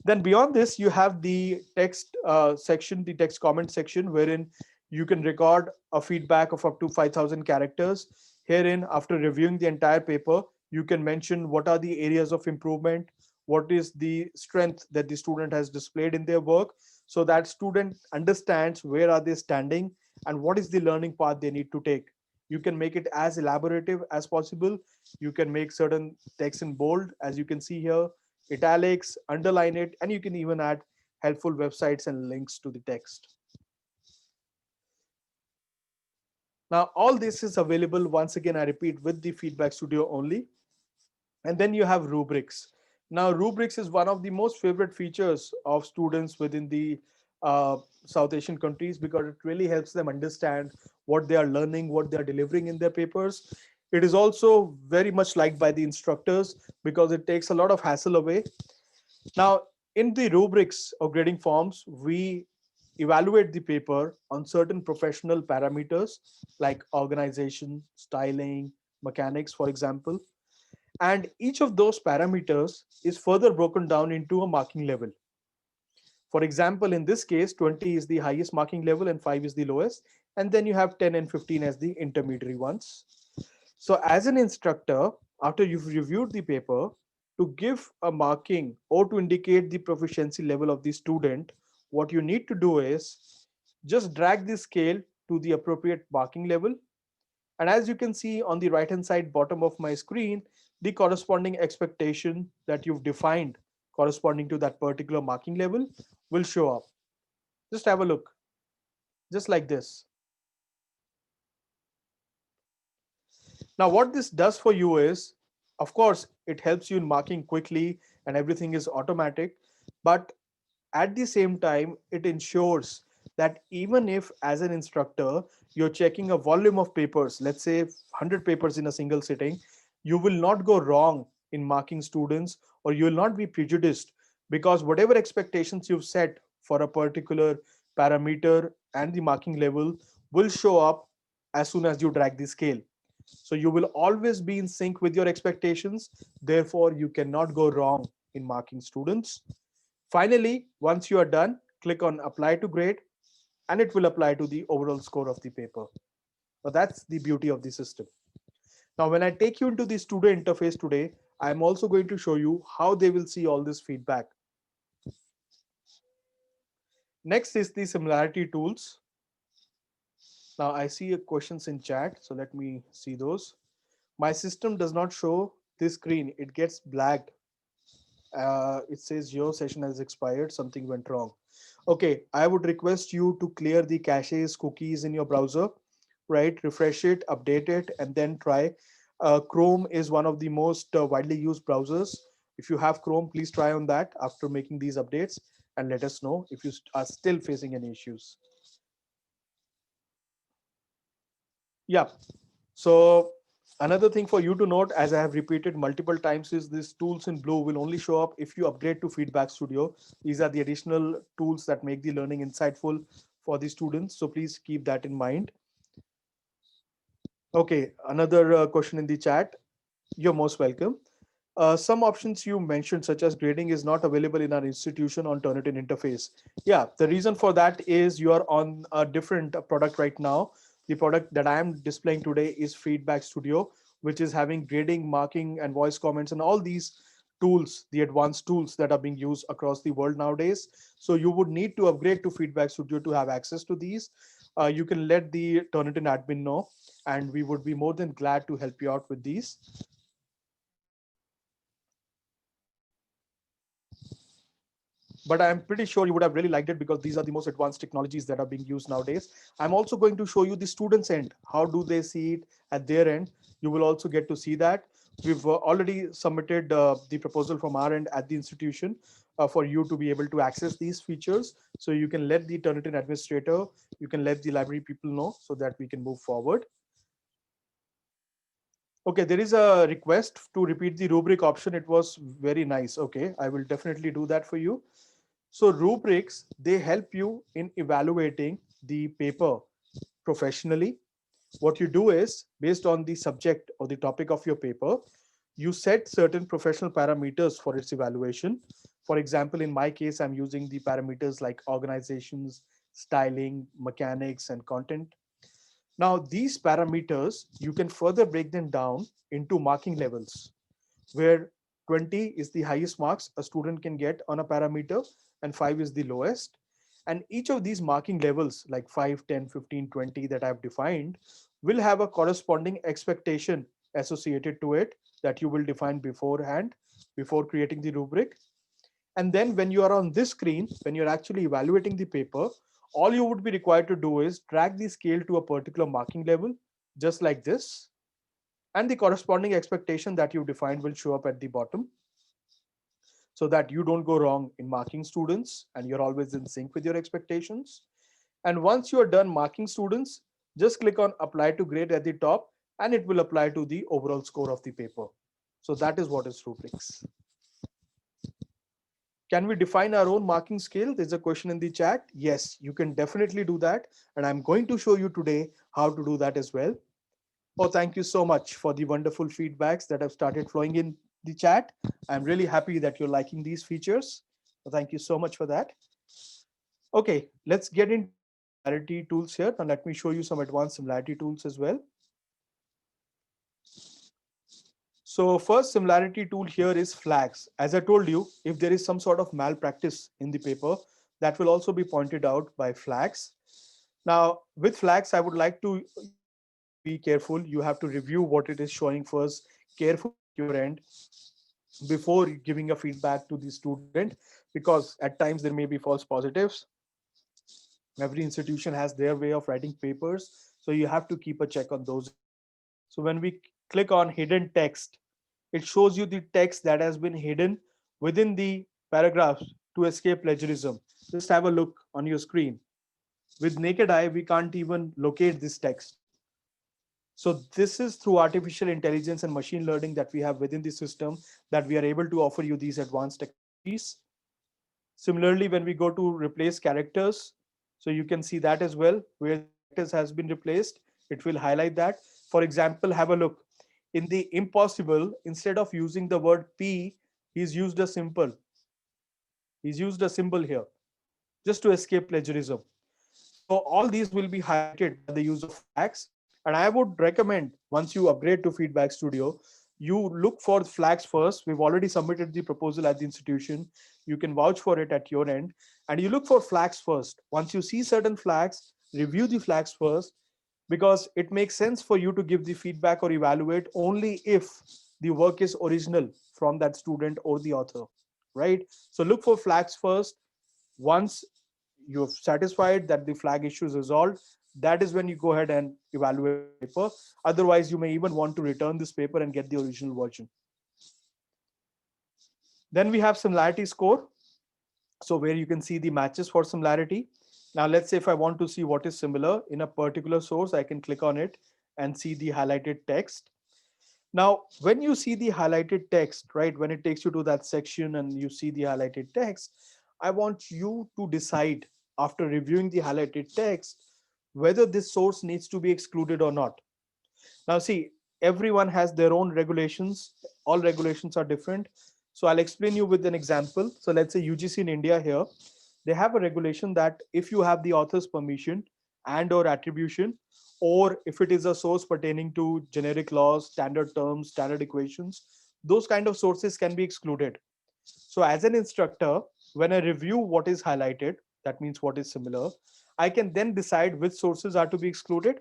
Then beyond this, you have the text section, the text comment section, wherein you can record a feedback of up to 5,000 characters. Herein, after reviewing the entire paper, you can mention what are the areas of improvement, what is the strength that the student has displayed in their work, so that student understands where are they standing and what is the learning path they need to take. You can make it as elaborative as possible. You can make certain text in bold, as you can see here, italics, underline it, and you can even add helpful websites and links to the text. Now, all this is available, once again, I repeat, with the Feedback Studio only. And then you have rubrics. Now, rubrics is one of the most favorite features of students within the uh, South Asian countries, because it really helps them understand what they are learning, what they are delivering in their papers. It is also very much liked by the instructors because it takes a lot of hassle away. Now, in the rubrics or grading forms, we evaluate the paper on certain professional parameters like organization, styling, mechanics, for example. And each of those parameters is further broken down into a marking level. For example, in this case, 20 is the highest marking level and 5 is the lowest. And then you have 10 and 15 as the intermediary ones. So, as an instructor, after you've reviewed the paper, to give a marking or to indicate the proficiency level of the student, what you need to do is just drag the scale to the appropriate marking level. And as you can see on the right hand side bottom of my screen, the corresponding expectation that you've defined corresponding to that particular marking level will show up. Just have a look, just like this. Now, what this does for you is, of course, it helps you in marking quickly and everything is automatic. But at the same time, it ensures that even if, as an instructor, you're checking a volume of papers, let's say 100 papers in a single sitting, you will not go wrong in marking students, or you will not be prejudiced, because whatever expectations you've set for a particular parameter and the marking level will show up as soon as you drag the scale. So you will always be in sync with your expectations. Therefore, you cannot go wrong in marking students. Finally, once you are done, click on apply to grade and it will apply to the overall score of the paper. So that's the beauty of the system. Now, when I take you into the student interface today, I'm also going to show you how they will see all this feedback. Next is the similarity tools. Now I see questions in chat, so let me see those. My system does not show this screen, it gets blacked. It says your session has expired, something went wrong. Okay, I would request you to clear the caches cookies in your browser, right? Refresh it, update it, and then try. Chrome is one of the most widely used browsers. If you have Chrome, please try on that after making these updates and let us know if you are still facing any issues. Yeah. So another thing for you to note, as I have repeated multiple times, is these tools in blue will only show up if you upgrade to Feedback Studio. These are the additional tools that make the learning insightful for the students. So please keep that in mind. Okay, another question in the chat. You're most welcome. Some options you mentioned, such as grading, is not available in our institution on Turnitin interface. Yeah, the reason for that is you are on a different product right now. The product that I am displaying today is Feedback Studio, which is having grading, marking, and voice comments, and all these tools, the advanced tools that are being used across the world nowadays. So you would need to upgrade to Feedback Studio to have access to these. You can let the Turnitin admin know, and we would be more than glad to help you out with these. But I'm pretty sure you would have really liked it because these are the most advanced technologies that are being used nowadays. I'm also going to show you the students end. How do they see it at their end? You will also get to see that. We've already submitted the proposal from our end at the institution for you to be able to access these features. So you can let the Turnitin administrator, you can let the library people know so that we can move forward. Okay, there is a request to repeat the rubric option. It was very nice. Okay, I will definitely do that for you. So rubrics, they help you in evaluating the paper professionally. What you do is, based on the subject or the topic of your paper, you set certain professional parameters for its evaluation. For example, in my case, I'm using the parameters like organizations, styling, mechanics, and content. Now, these parameters, you can further break them down into marking levels, where 20 is the highest marks a student can get on a parameter and 5 is the lowest. And each of these marking levels, like 5, 10, 15, 20 that I've defined, will have a corresponding expectation associated to it that you will define beforehand before creating the rubric. And then when you are on this screen, when you're actually evaluating the paper, all you would be required to do is drag the scale to a particular marking level, just like this, and the corresponding expectation that you defined will show up at the bottom, so that you don't go wrong in marking students and you're always in sync with your expectations. And once you are done marking students, just click on apply to grade at the top and it will apply to the overall score of the paper. So that is what is rubrics. Can we define our own marking scale? There's a question in the chat. Yes, you can definitely do that. And I'm going to show you today how to do that as well. Oh, thank you so much for the wonderful feedbacks that have started flowing in the chat. I'm really happy that you're liking these features. So thank you so much for that. Okay, let's get into the similarity tools here. And let me show you some advanced similarity tools as well. So first similarity tool here is flags. As I told you, if there is some sort of malpractice in the paper, that will also be pointed out by flags. Now, with flags, I would like to you all to be careful. You have to review what it is showing first carefully at your end before giving a feedback to the student, because at times there may be false positives. Every institution has their way of writing papers, so you have to keep a check on those as well. So when we click on hidden text, it shows you the text that has been hidden within the paragraphs to escape plagiarism. Just have a look on your screen. With naked eye, we can't even locate this text. So this is through artificial intelligence and machine learning that we have within the system that we are able to offer you these advanced technologies. Similarly, when we go to replace characters, so you can see that as well, where the characters has been replaced, it will highlight that. For example, have a look. In the impossible, instead of using the word P, he's used a simple. He's used a symbol here just to escape plagiarism. So all these will be highlighted by the use of flags. And I would recommend once you upgrade to Feedback Studio, you look for flags first. We've already submitted the proposal at the institution. You can vouch for it at your end. And you look for flags first. Once you see certain flags, review the flags first, because it makes sense for you to give the feedback or evaluate only if the work is original from that student or the author, right? So look for flags first. Once you're satisfied that the flag issue is resolved, that is when you go ahead and evaluate the paper. Otherwise, you may even want to return this paper and get the original version. Then we have similarity score. So where you can see the matches for similarity. Now let's say if I want to see what is similar in a particular source, I can click on it and see the highlighted text. Now, when you see the highlighted text, right, when it takes you to that section and you see the highlighted text, I want you to decide after reviewing the highlighted text whether this source needs to be excluded or not. Now, see, everyone has their own regulations. All regulations are different. So I'll explain you with an example. So let's say UGC in India here, they have a regulation that if you have the author's permission and or attribution, or if it is a source pertaining to generic laws, standard terms, standard equations, those kind of sources can be excluded. So as an instructor, when I review what is highlighted, that means what is similar, I can then decide which sources are to be excluded.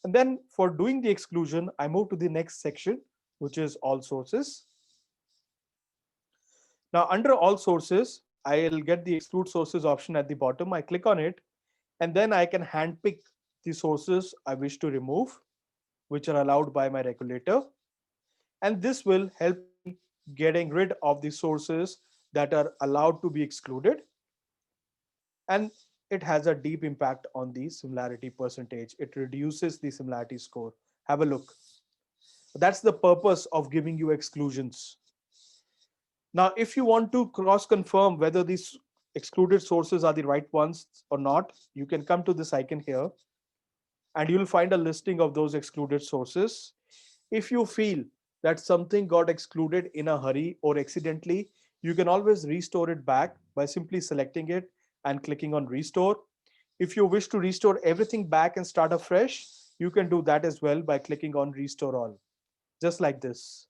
And then for doing the exclusion, I move to the next section, which is all sources. Now under all sources, I'll get the exclude sources option at the bottom. I click on it, and then I can handpick the sources I wish to remove, which are allowed by my regulator. And this will help me getting rid of the sources that are allowed to be excluded. And it has a deep impact on the similarity percentage. It reduces the similarity score. Have a look. That's the purpose of giving you exclusions. Now, if you want to cross confirm whether these excluded sources are the right ones or not, you can come to this icon here and you'll find a listing of those excluded sources. If you feel that something got excluded in a hurry or accidentally, you can always restore it back by simply selecting it and clicking on restore. If you wish to restore everything back and start afresh, you can do that as well by clicking on restore all, just like this.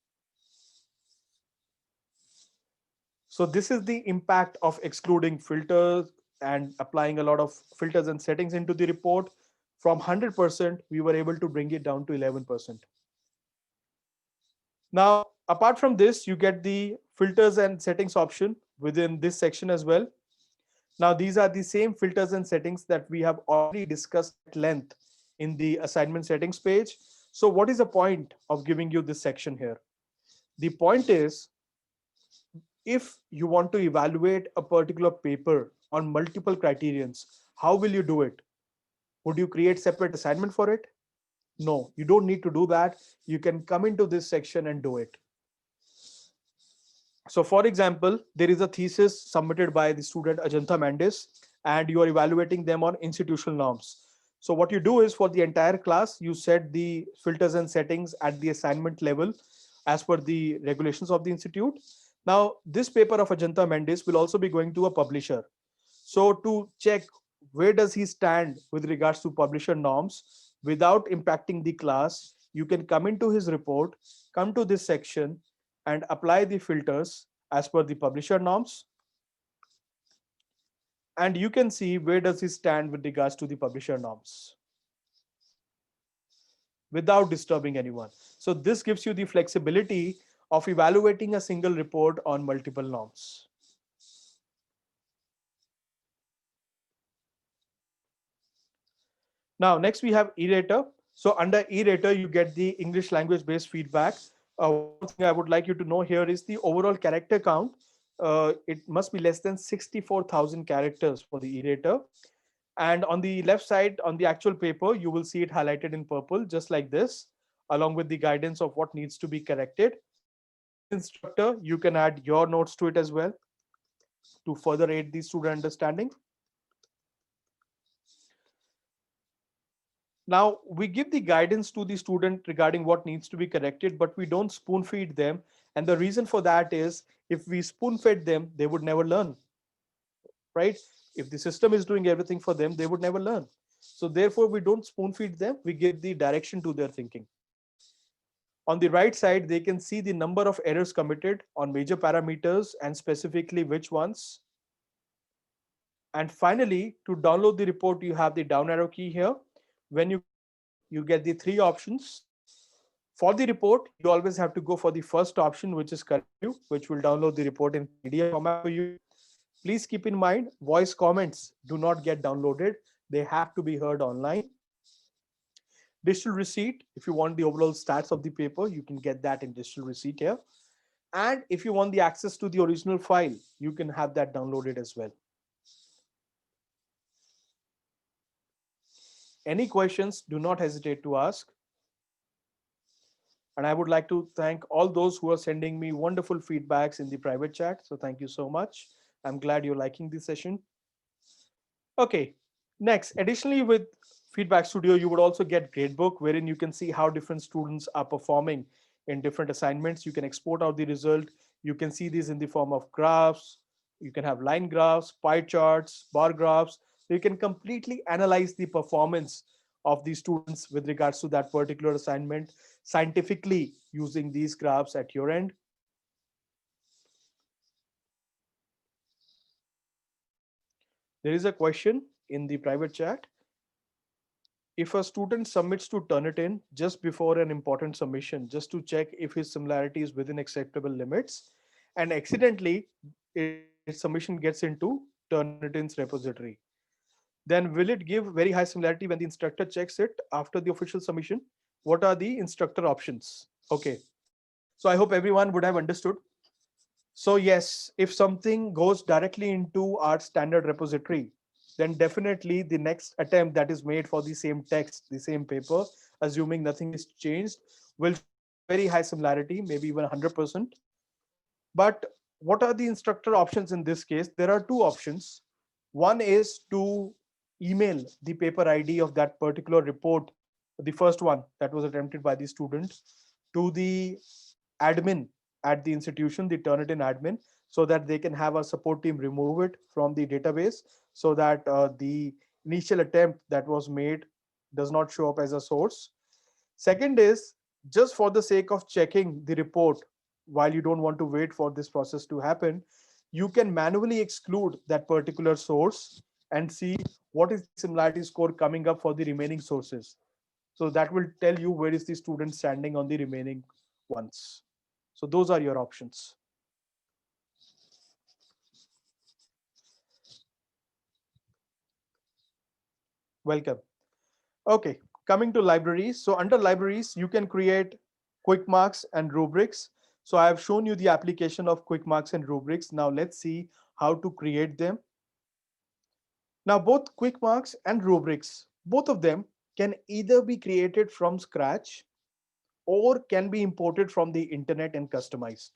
So this is the impact of excluding filters and applying a lot of filters and settings into the report. From 100%, we were able to bring it down to 11%. Now, apart from this, you get the filters and settings option within this section as well. Now, these are the same filters and settings that we have already discussed at length in the assignment settings page. So what is the point of giving you this section here? The point is, if you want to evaluate a particular paper on multiple criterions, how will you do it? Would you create separate assignment for it? No, you don't need to do that. You can come into this section and do it. So, for example, there is a thesis submitted by the student Ajanta Mandis, and you are evaluating them on institutional norms. So, what you do is for the entire class, you set the filters and settings at the assignment level as per the regulations of the institute. Now, this paper of Ajanta Mandis will also be going to a publisher. So, to check where does he stand with regards to publisher norms without impacting the class, you can come into his report, come to this section, and apply the filters as per the publisher norms, and you can see where does he stand with regards to the publisher norms without disturbing anyone. So this gives you the flexibility of evaluating a single report on multiple norms. Now next we have e-rater. So under e-rater you get the English language based feedback. One more thing I would like you to know here is the overall character count. It must be less than 64,000 characters for the e-rater. And on the left side, on the actual paper, you will see it highlighted in purple, just like this, along with the guidance of what needs to be corrected. As an instructor, you can add your notes to it as well to further aid the student understanding. Now, we give the guidance to the student regarding what needs to be corrected, but we don't spoon feed them. And the reason for that is if we spoon fed them, they would never learn, right? If the system is doing everything for them, they would never learn. So therefore, we don't spoon feed them, we give the direction to their thinking. On the right side, they can see the number of errors committed on major parameters and specifically which ones. And finally, to download the report, you have the down arrow key here. When you click it, you get the three options. For the report, you always have to go for the first option, which is correct view, which will download the report in PDF format for you. Please keep in mind, voice comments do not get downloaded. They have to be heard online. Digital receipt, if you want the overall stats of the paper, you can get that in digital receipt here. And if you want the access to the original file, you can have that downloaded as well. Any questions, do not hesitate to ask. And I would like to thank all those who are sending me wonderful feedbacks in the private chat. So thank you so much. I'm glad you're liking this session. Okay, next, additionally with Feedback Studio, you would also get Gradebook, wherein you can see how different students are performing in different assignments. You can export out the result. You can see these in the form of graphs. You can have line graphs, pie charts, bar graphs. So you can completely analyze the performance of the students with regards to that particular assignment scientifically using these graphs at your end. There is a question in the private chat. If a student submits to Turnitin just before an important submission, just to check if his similarity is within acceptable limits, and accidentally its submission gets into Turnitin's repository, then will it give very high similarity when the instructor checks it after the official submission? What are the instructor options? Okay, so I hope everyone would have understood. So yes, if something goes directly into our standard repository, then definitely the next attempt that is made for the same text, the same paper, assuming nothing is changed, will show a very high similarity, maybe even 100%. But what are the instructor options in this case? There are two options. One is to email the paper ID of that particular report, the first one that was attempted by the student, to the admin at the institution, the Turnitin admin, so that they can have a support team remove it from the database so that the initial attempt that was made does not show up as a source. Second is, just for the sake of checking the report, while you don't want to wait for this process to happen, you can manually exclude that particular source and see what is the similarity score coming up for the remaining sources. So that will tell you where is the student standing on the remaining ones. So those are your options. Welcome. Okay, coming to libraries. So under libraries, you can create quick marks and rubrics. So I have shown you the application of quick marks and rubrics. Now let's see how to create them. Now both quick marks and rubrics, both of them can either be created from scratch or can be imported from the internet and customized.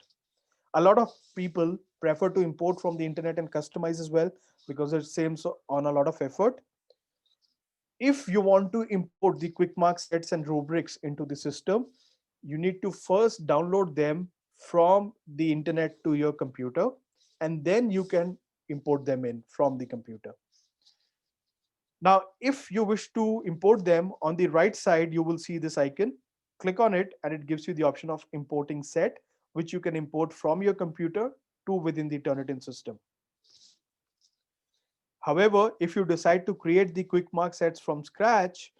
A lot of people prefer to import from the internet and customize as well because it saves on a lot of effort. If you want to import the quick mark sets and rubrics into the system, you need to first download them from the internet to your computer, and then you can import them in from the computer. Now, if you wish to import them, on the right side, you will see this icon. Click on it, and it gives you the option of importing set, which you can import from your computer to within the Turnitin system. However, if you decide to create the quick mark sets from scratch,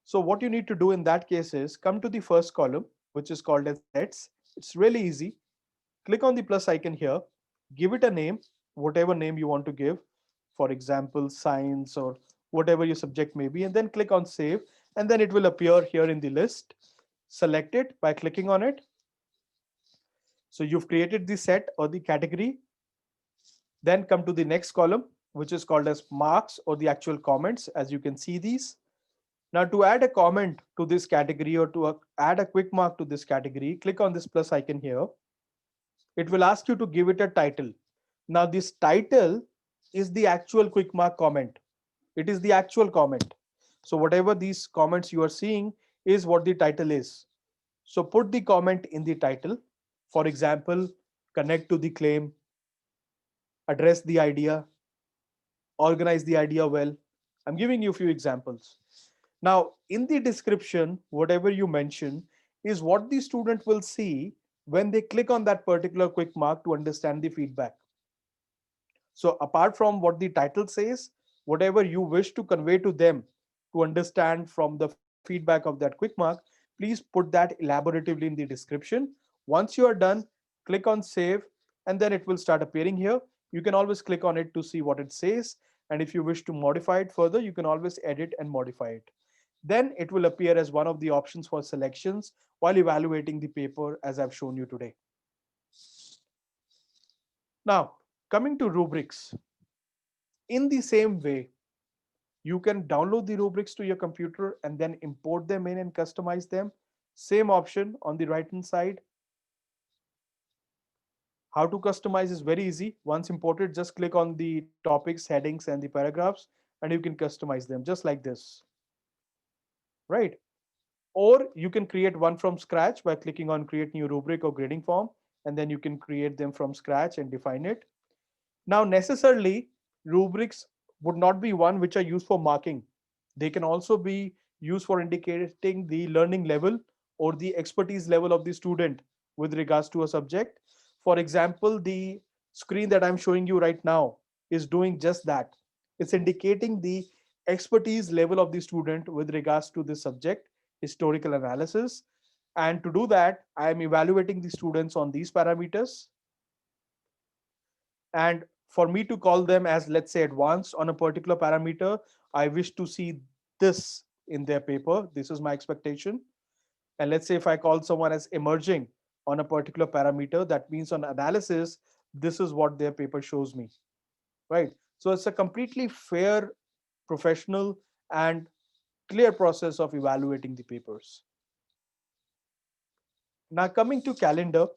so what you need to do in that case is come to the first column, which is called as sets. It's really easy. Click on the plus icon here, give it a name, whatever name you want to give, for example, science or whatever your subject may be, and then click on save, and then it will appear here in the list. Select it by clicking on it. So you've created the set or the category. Then come to the next column, which is called as marks or the actual comments, as you can see these. Now to add a comment to this category or to add a quick mark to this category, click on this plus icon here. It will ask you to give it a title. Now this title is the actual quick mark comment. It is the actual comment. So whatever these comments you are seeing is what the title is. So put the comment in the title. For example, connect to the claim, address the idea, organize the idea well. I'm giving you a few examples. Now, in the description, whatever you mention is what the student will see when they click on that particular quick mark to understand the feedback. So apart from what the title says, whatever you wish to convey to them to understand from the feedback of that quick mark, please put that elaboratively in the description. Once you are done, click on save, and then it will start appearing here. You can always click on it to see what it says. And if you wish to modify it further, you can always edit and modify it. Then it will appear as one of the options for selections while evaluating the paper as I've shown you today. Now, coming to rubrics, in the same way, you can download the rubrics to your computer and then import them in and customize them. Same option on the right hand side. How to customize is very easy. Once imported, just click on the topics, headings, and the paragraphs, and you can customize them just like this, right? Or you can create one from scratch by clicking on create new rubric or grading form, and then you can create them from scratch and define it. Now, necessarily, rubrics would not be one which are used for marking. They can also be used for indicating the learning level or the expertise level of the student with regards to a subject. For example, the screen that I'm showing you right now is doing just that. It's indicating the expertise level of the student with regards to this subject, historical analysis. And to do that, I am evaluating the students on these parameters. And for me to call them as, let's say, advanced on a particular parameter, I wish to see this in their paper. This is my expectation. And let's say if I call someone as emerging on a particular parameter, that means on analysis, this is what their paper shows me, right? So it's a completely fair, professional, and clear process of evaluating the papers. Now coming to calendar.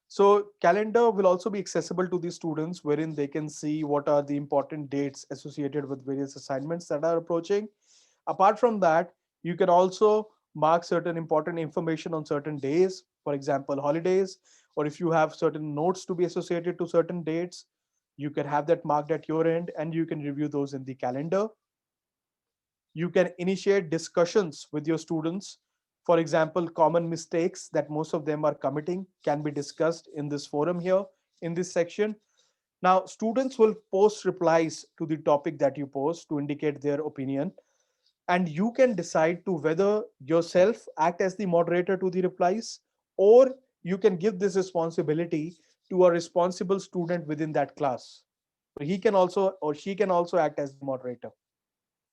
So calendar will also be accessible to the students, wherein they can see what are the important dates associated with various assignments that are approaching. Apart from that, you can also mark certain important information on certain days, for example, holidays, or if you have certain notes to be associated to certain dates, you can have that marked at your end and you can review those in the calendar. You can initiate discussions with your students. For example, common mistakes that most of them are committing can be discussed in this forum here in this section. Now, students will post replies to the topic that you post to indicate their opinion, and you can decide to whether yourself act as the moderator to the replies, or you can give this responsibility to a responsible student within that class. So he can also or she can also act as the moderator,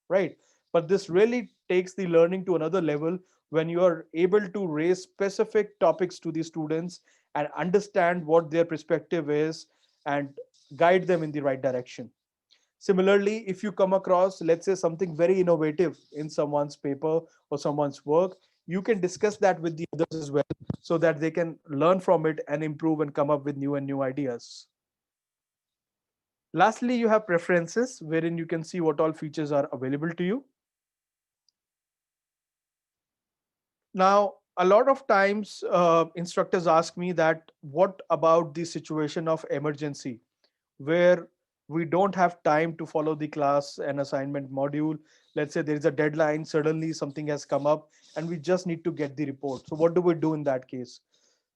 right? But this really takes the learning to another level when you are able to raise specific topics to the students and understand what their perspective is and guide them in the right direction. Similarly, if you come across, let's say, something very innovative in someone's paper or someone's work, you can discuss that with the others as well, so that they can learn from it and improve and come up with new ideas. Lastly, you have preferences, wherein you can see what all features are available to you. Now, a lot of times instructors ask me that what about the situation of emergency, where we don't have time to follow the class and assignment module. Let's say there is a deadline, suddenly something has come up, and we just need to get the report. So what do we do in that case?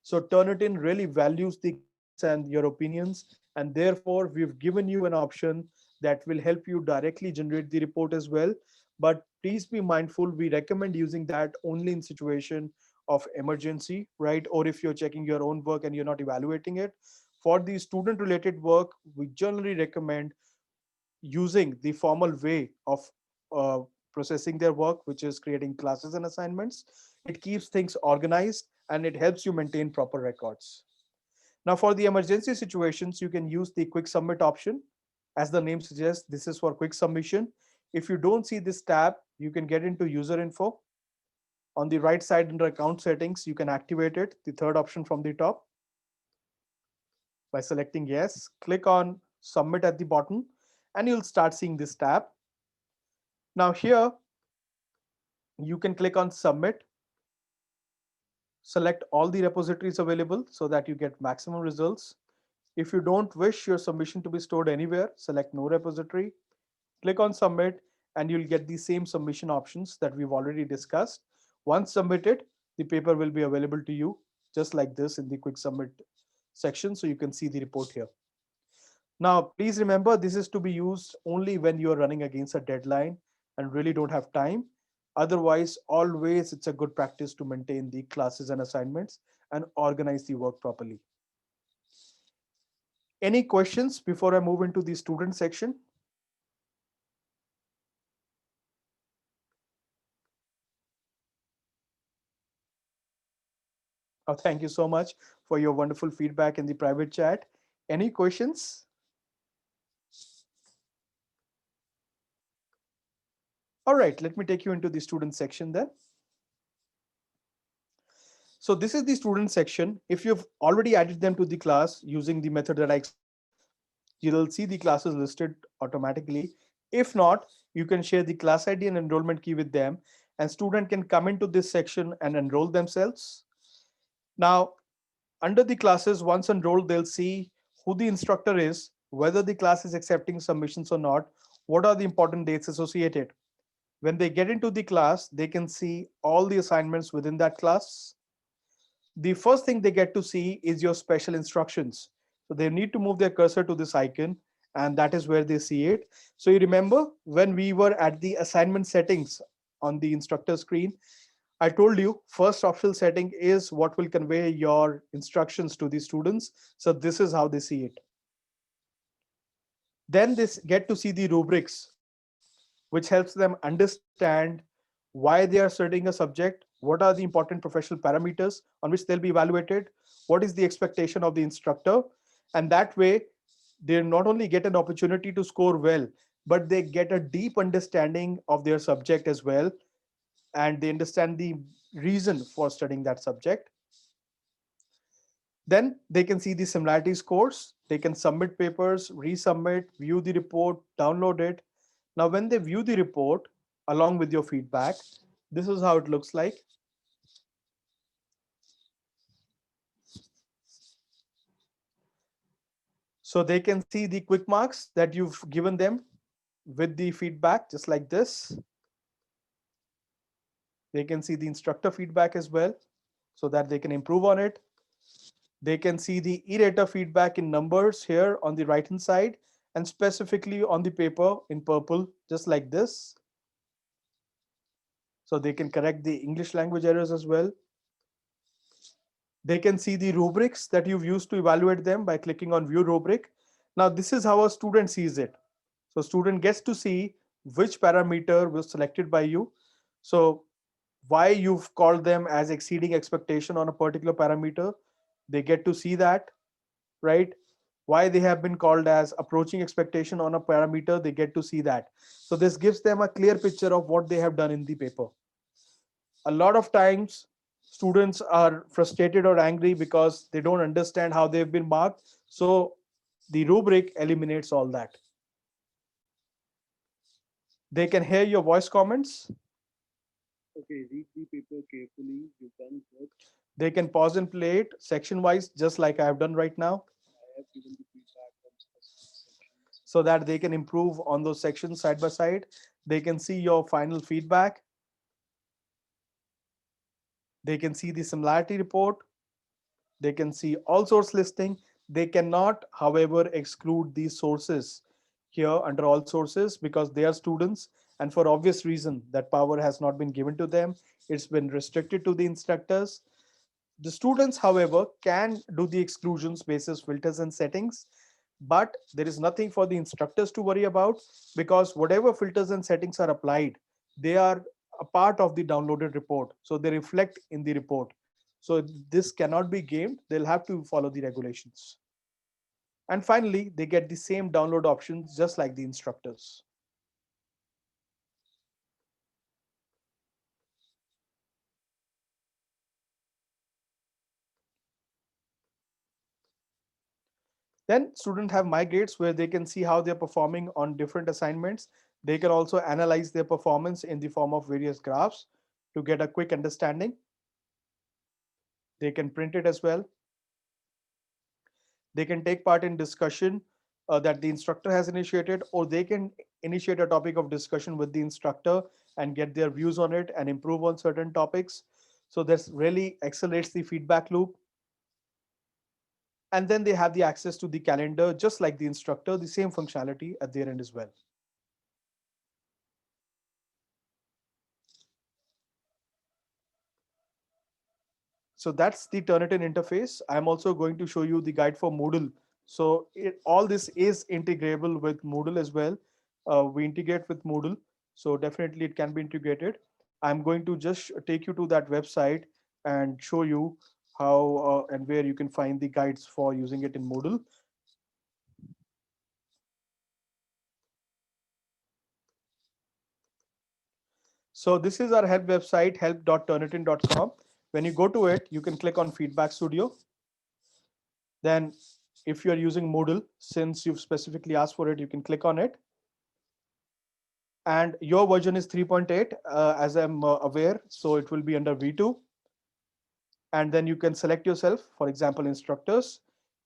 So Turnitin really values the guidance and your opinions, and therefore we've given you an option that will help you directly generate the report as well. But please be mindful, we recommend using that only in situation of emergency, right? Or if you're checking your own work and you're not evaluating it. For the student related work, we generally recommend using the formal way of uh, processing their work, which is creating classes and assignments. It keeps things organized and it helps you maintain proper records. Now, for the emergency situations, you can use the quick submit option. As the name suggests, this is for quick submission. If you don't see this tab, you can get into user info. On the right side under account settings, you can activate it, the third option from the top, by selecting yes. Click on submit at the bottom and you'll start seeing this tab. Now here you can click on submit, select all the repositories available so that you get maximum results. If you don't wish your submission to be stored anywhere, select no repository, click on submit, and you'll get the same submission options that we've already discussed. Once submitted, the paper will be available to you just like this in the quick submit section, so you can see the report here. Now, please remember, this is to be used only when you're running against a deadline and really don't have time. Otherwise, always it's a good practice to maintain the classes and assignments and organize the work properly. Any questions before I move into the student section? Oh, thank you so much for your wonderful feedback in the private chat. Any questions? All right, let me take you into the student section then. So this is the student section. If you've already added them to the class using the method that I explained, you'll see the classes listed automatically. If not, you can share the class ID and enrollment key with them, and student can come into this section and enroll themselves. Now, under the classes, once enrolled, they'll see who the instructor is, whether the class is accepting submissions or not, what are the important dates associated. When they get into the class, they can see all the assignments within that class. The first thing they get to see is your special instructions. So they need to move their cursor to this icon, and that is where they see it. So you remember when we were at the assignment settings on the instructor screen, I told you first optional setting is what will convey your instructions to the students. So this is how they see it. Then they get to see the rubrics, which helps them understand why they are studying a subject, what are the important professional parameters on which they'll be evaluated, what is the expectation of the instructor. And that way, they not only get an opportunity to score well, but they get a deep understanding of their subject as well, and they understand the reason for studying that subject. Then they can see the similarity scores. They can submit papers, resubmit, view the report, download it. Now, when they view the report along with your feedback, this is how it looks like. So they can see the quick marks that you've given them with the feedback, just like this. They can see the instructor feedback as well, so that they can improve on it. They can see the e-data feedback in numbers here on the right hand side, and specifically on the paper in purple, just like this. So they can correct the English language errors as well. They can see the rubrics that you've used to evaluate them by clicking on view rubric. Now this is how a student sees it. So student gets to see which parameter was selected by you. So why you've called them as exceeding expectation on a particular parameter, they get to see that, right? Why they have been called as approaching expectation on a parameter, they get to see that. So this gives them a clear picture of what they have done in the paper. A lot of times, students are frustrated or angry because they don't understand how they've been marked. So the rubric eliminates all that. They can hear your voice comments. Okay, read the paper carefully. You've done good. They can pause and play it section wise, just like I have done right now. I have given the feedback on specific sections so that they can improve on those sections side by side. They can see your final feedback. They can see the similarity report. They can see all source listing. They cannot, however, exclude these sources here under all sources because they are students, and for obvious reason that power has not been given to them. It's been restricted to the instructors. The students, however, can do the exclusions basis filters and settings, but there is nothing for the instructors to worry about because whatever filters and settings are applied, they are a part of the downloaded report. So they reflect in the report. So this cannot be gamed. They'll have to follow the regulations. And finally, they get the same download options just like the instructors. Then students have my grades where they can see how they're performing on different assignments. They can also analyze their performance in the form of various graphs to get a quick understanding. They can print it as well. They can take part in discussion that the instructor has initiated, or they can initiate a topic of discussion with the instructor and get their views on it and improve on certain topics. So this really accelerates the feedback loop. And then they have the access to the calendar, just like the instructor, the same functionality at their end as well. So that's the Turnitin interface. I'm also going to show you the guide for Moodle. So all this is integrable with Moodle as well. We integrate with Moodle, so definitely it can be integrated. I'm going to just take you to that website and show you how and where you can find the guides for using it in Moodle. So this is our help website, help.turnitin.com. When you go to it, you can click on Feedback Studio. Then if you're using Moodle, since you've specifically asked for it, you can click on it. And your version is 3.8 as I'm aware, so it will be under V2. And then you can select yourself, for example, instructors,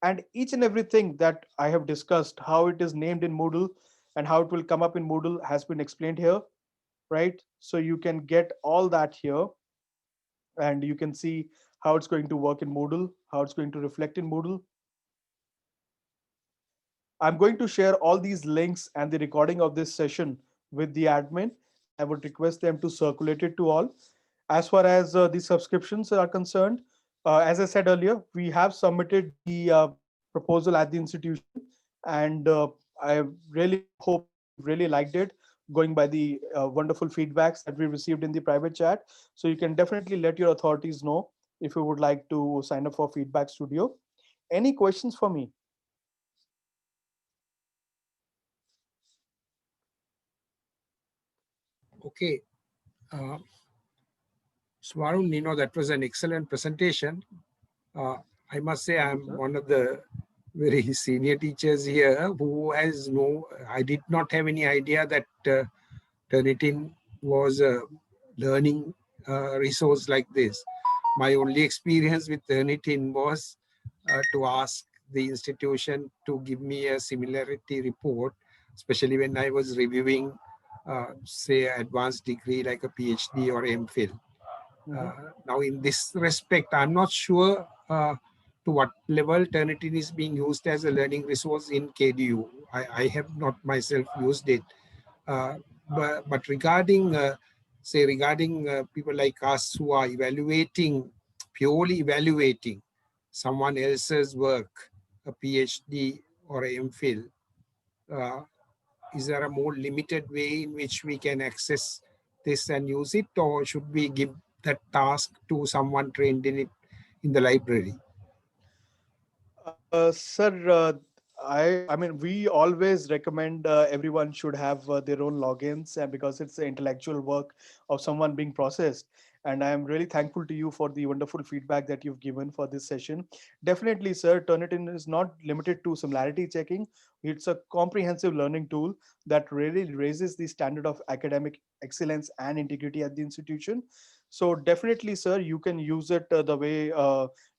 and each and everything that I have discussed, how it is named in Moodle and how it will come up in Moodle has been explained here, right? So you can get all that here and you can see how it's going to work in Moodle, how it's going to reflect in Moodle. I'm going to share all these links and the recording of this session with the admin, and I would request them to circulate it to all. As far as the subscriptions are concerned, as I said earlier, we have submitted the proposal at the institution, and I really hope that you've really liked it, going by the wonderful feedbacks that we received in the private chat. So you can definitely let your authorities know if you would like to sign up for Feedback Studio. Any questions for me? Okay. Uh, Swarun, that was an excellent presentation. Uh, I must say Thank you, I'm sir. one of the very senior teachers here who has I did not have any idea that Turnitin was a learning resource like this. My only experience with Turnitin was to ask the institution to give me a similarity report, especially when I was reviewing, say, advanced degree like a PhD or MPhil. Mhm. Now, in this respect, I'm not sure to what level Turnitin is being used as a learning resource in KDU. I have not myself used it. But regarding, regarding people like us who are evaluating, purely evaluating someone else's work, a PhD or a MPhil, uh, is there a more limited way in which we can access this and use it, or should we give that task to someone trained in it in the library? Sir, I mean, we always recommend everyone should have their own logins, and because it's the intellectual work of someone being processed. And I am really thankful to you for the wonderful feedback that you've given for this session. Definitely, sir, Turnitin is not limited to similarity checking. It's a comprehensive learning tool that really raises the standard of academic excellence and integrity at the institution. So definitely, sir, you can use it the way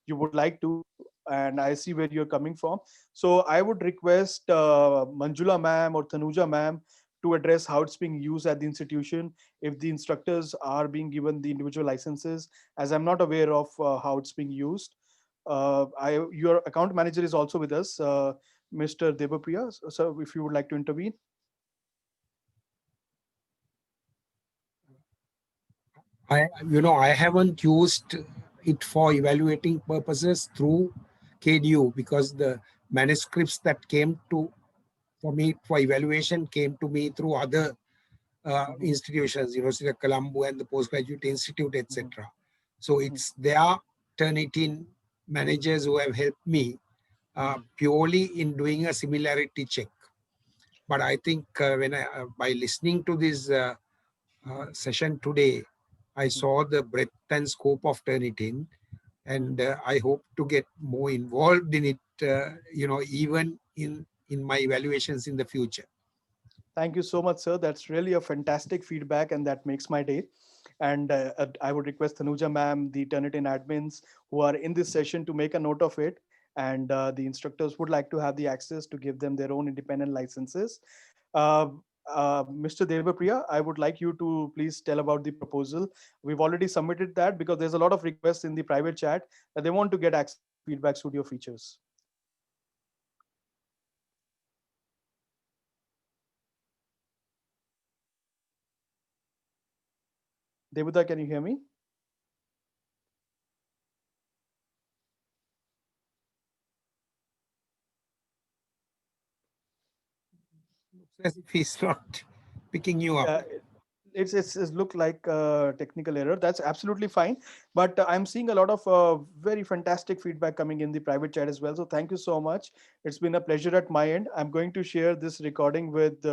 you would like to, and I see where you're coming from. So I would request Manjula ma'am or Tanuja ma'am to address how it's being used at the institution, if the instructors are being given the individual licenses, as I'm not aware of how it's being used. Your account manager is also with us, Mr. Devapriya. So if you would like to intervene. I haven't used it for evaluating purposes through KDU, because the manuscripts that came to for me for evaluation came to me through other Mhm, institutions, University of Colombo and the Postgraduate Institute, mhm, etc. So mhm, it's their Turnitin managers who have helped me mhm, purely in doing a similarity check. But I think when by listening to this session today, I mhm. saw the breadth and scope of Turnitin, and I hope to get more involved in it. Even in my evaluations in the future. Thank you so much, sir. That's really a fantastic feedback, and that makes my day. And I would request Tanuja ma'am, the Turnitin admins who are in this session, to make a note of it. And the instructors would like to have the access to give them their own independent licenses. Uh, Mr. Devapriya, I would like you to please tell about the proposal. We've already submitted that because there's a lot of requests in the private chat that they want to get access to Feedback Studio features. Devuda, can you hear me? Looks as if he's not picking you up. Yeah, it's look like a technical error. That's absolutely fine. But I'm seeing a lot of very fantastic feedback coming in the private chat as well. So thank you so much. It's been a pleasure at my end. I'm going to share this recording with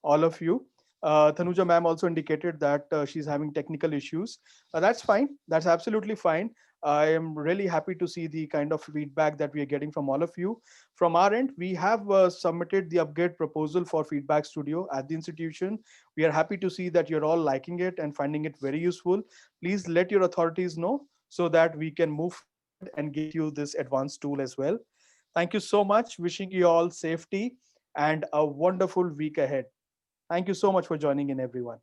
all of you. Tanuja ma'am also indicated that she's having technical issues. That's fine. That's absolutely fine. I am really happy to see the kind of feedback that we are getting from all of you. From our end, we have submitted the upgrade proposal for Feedback Studio at the institution. We are happy to see that you're all liking it and finding it very useful. Please let your authorities know so that we can move forward and get you this advanced tool as well. Thank you so much. Wishing you all safety and a wonderful week ahead. Thank you so much for joining in, everyone.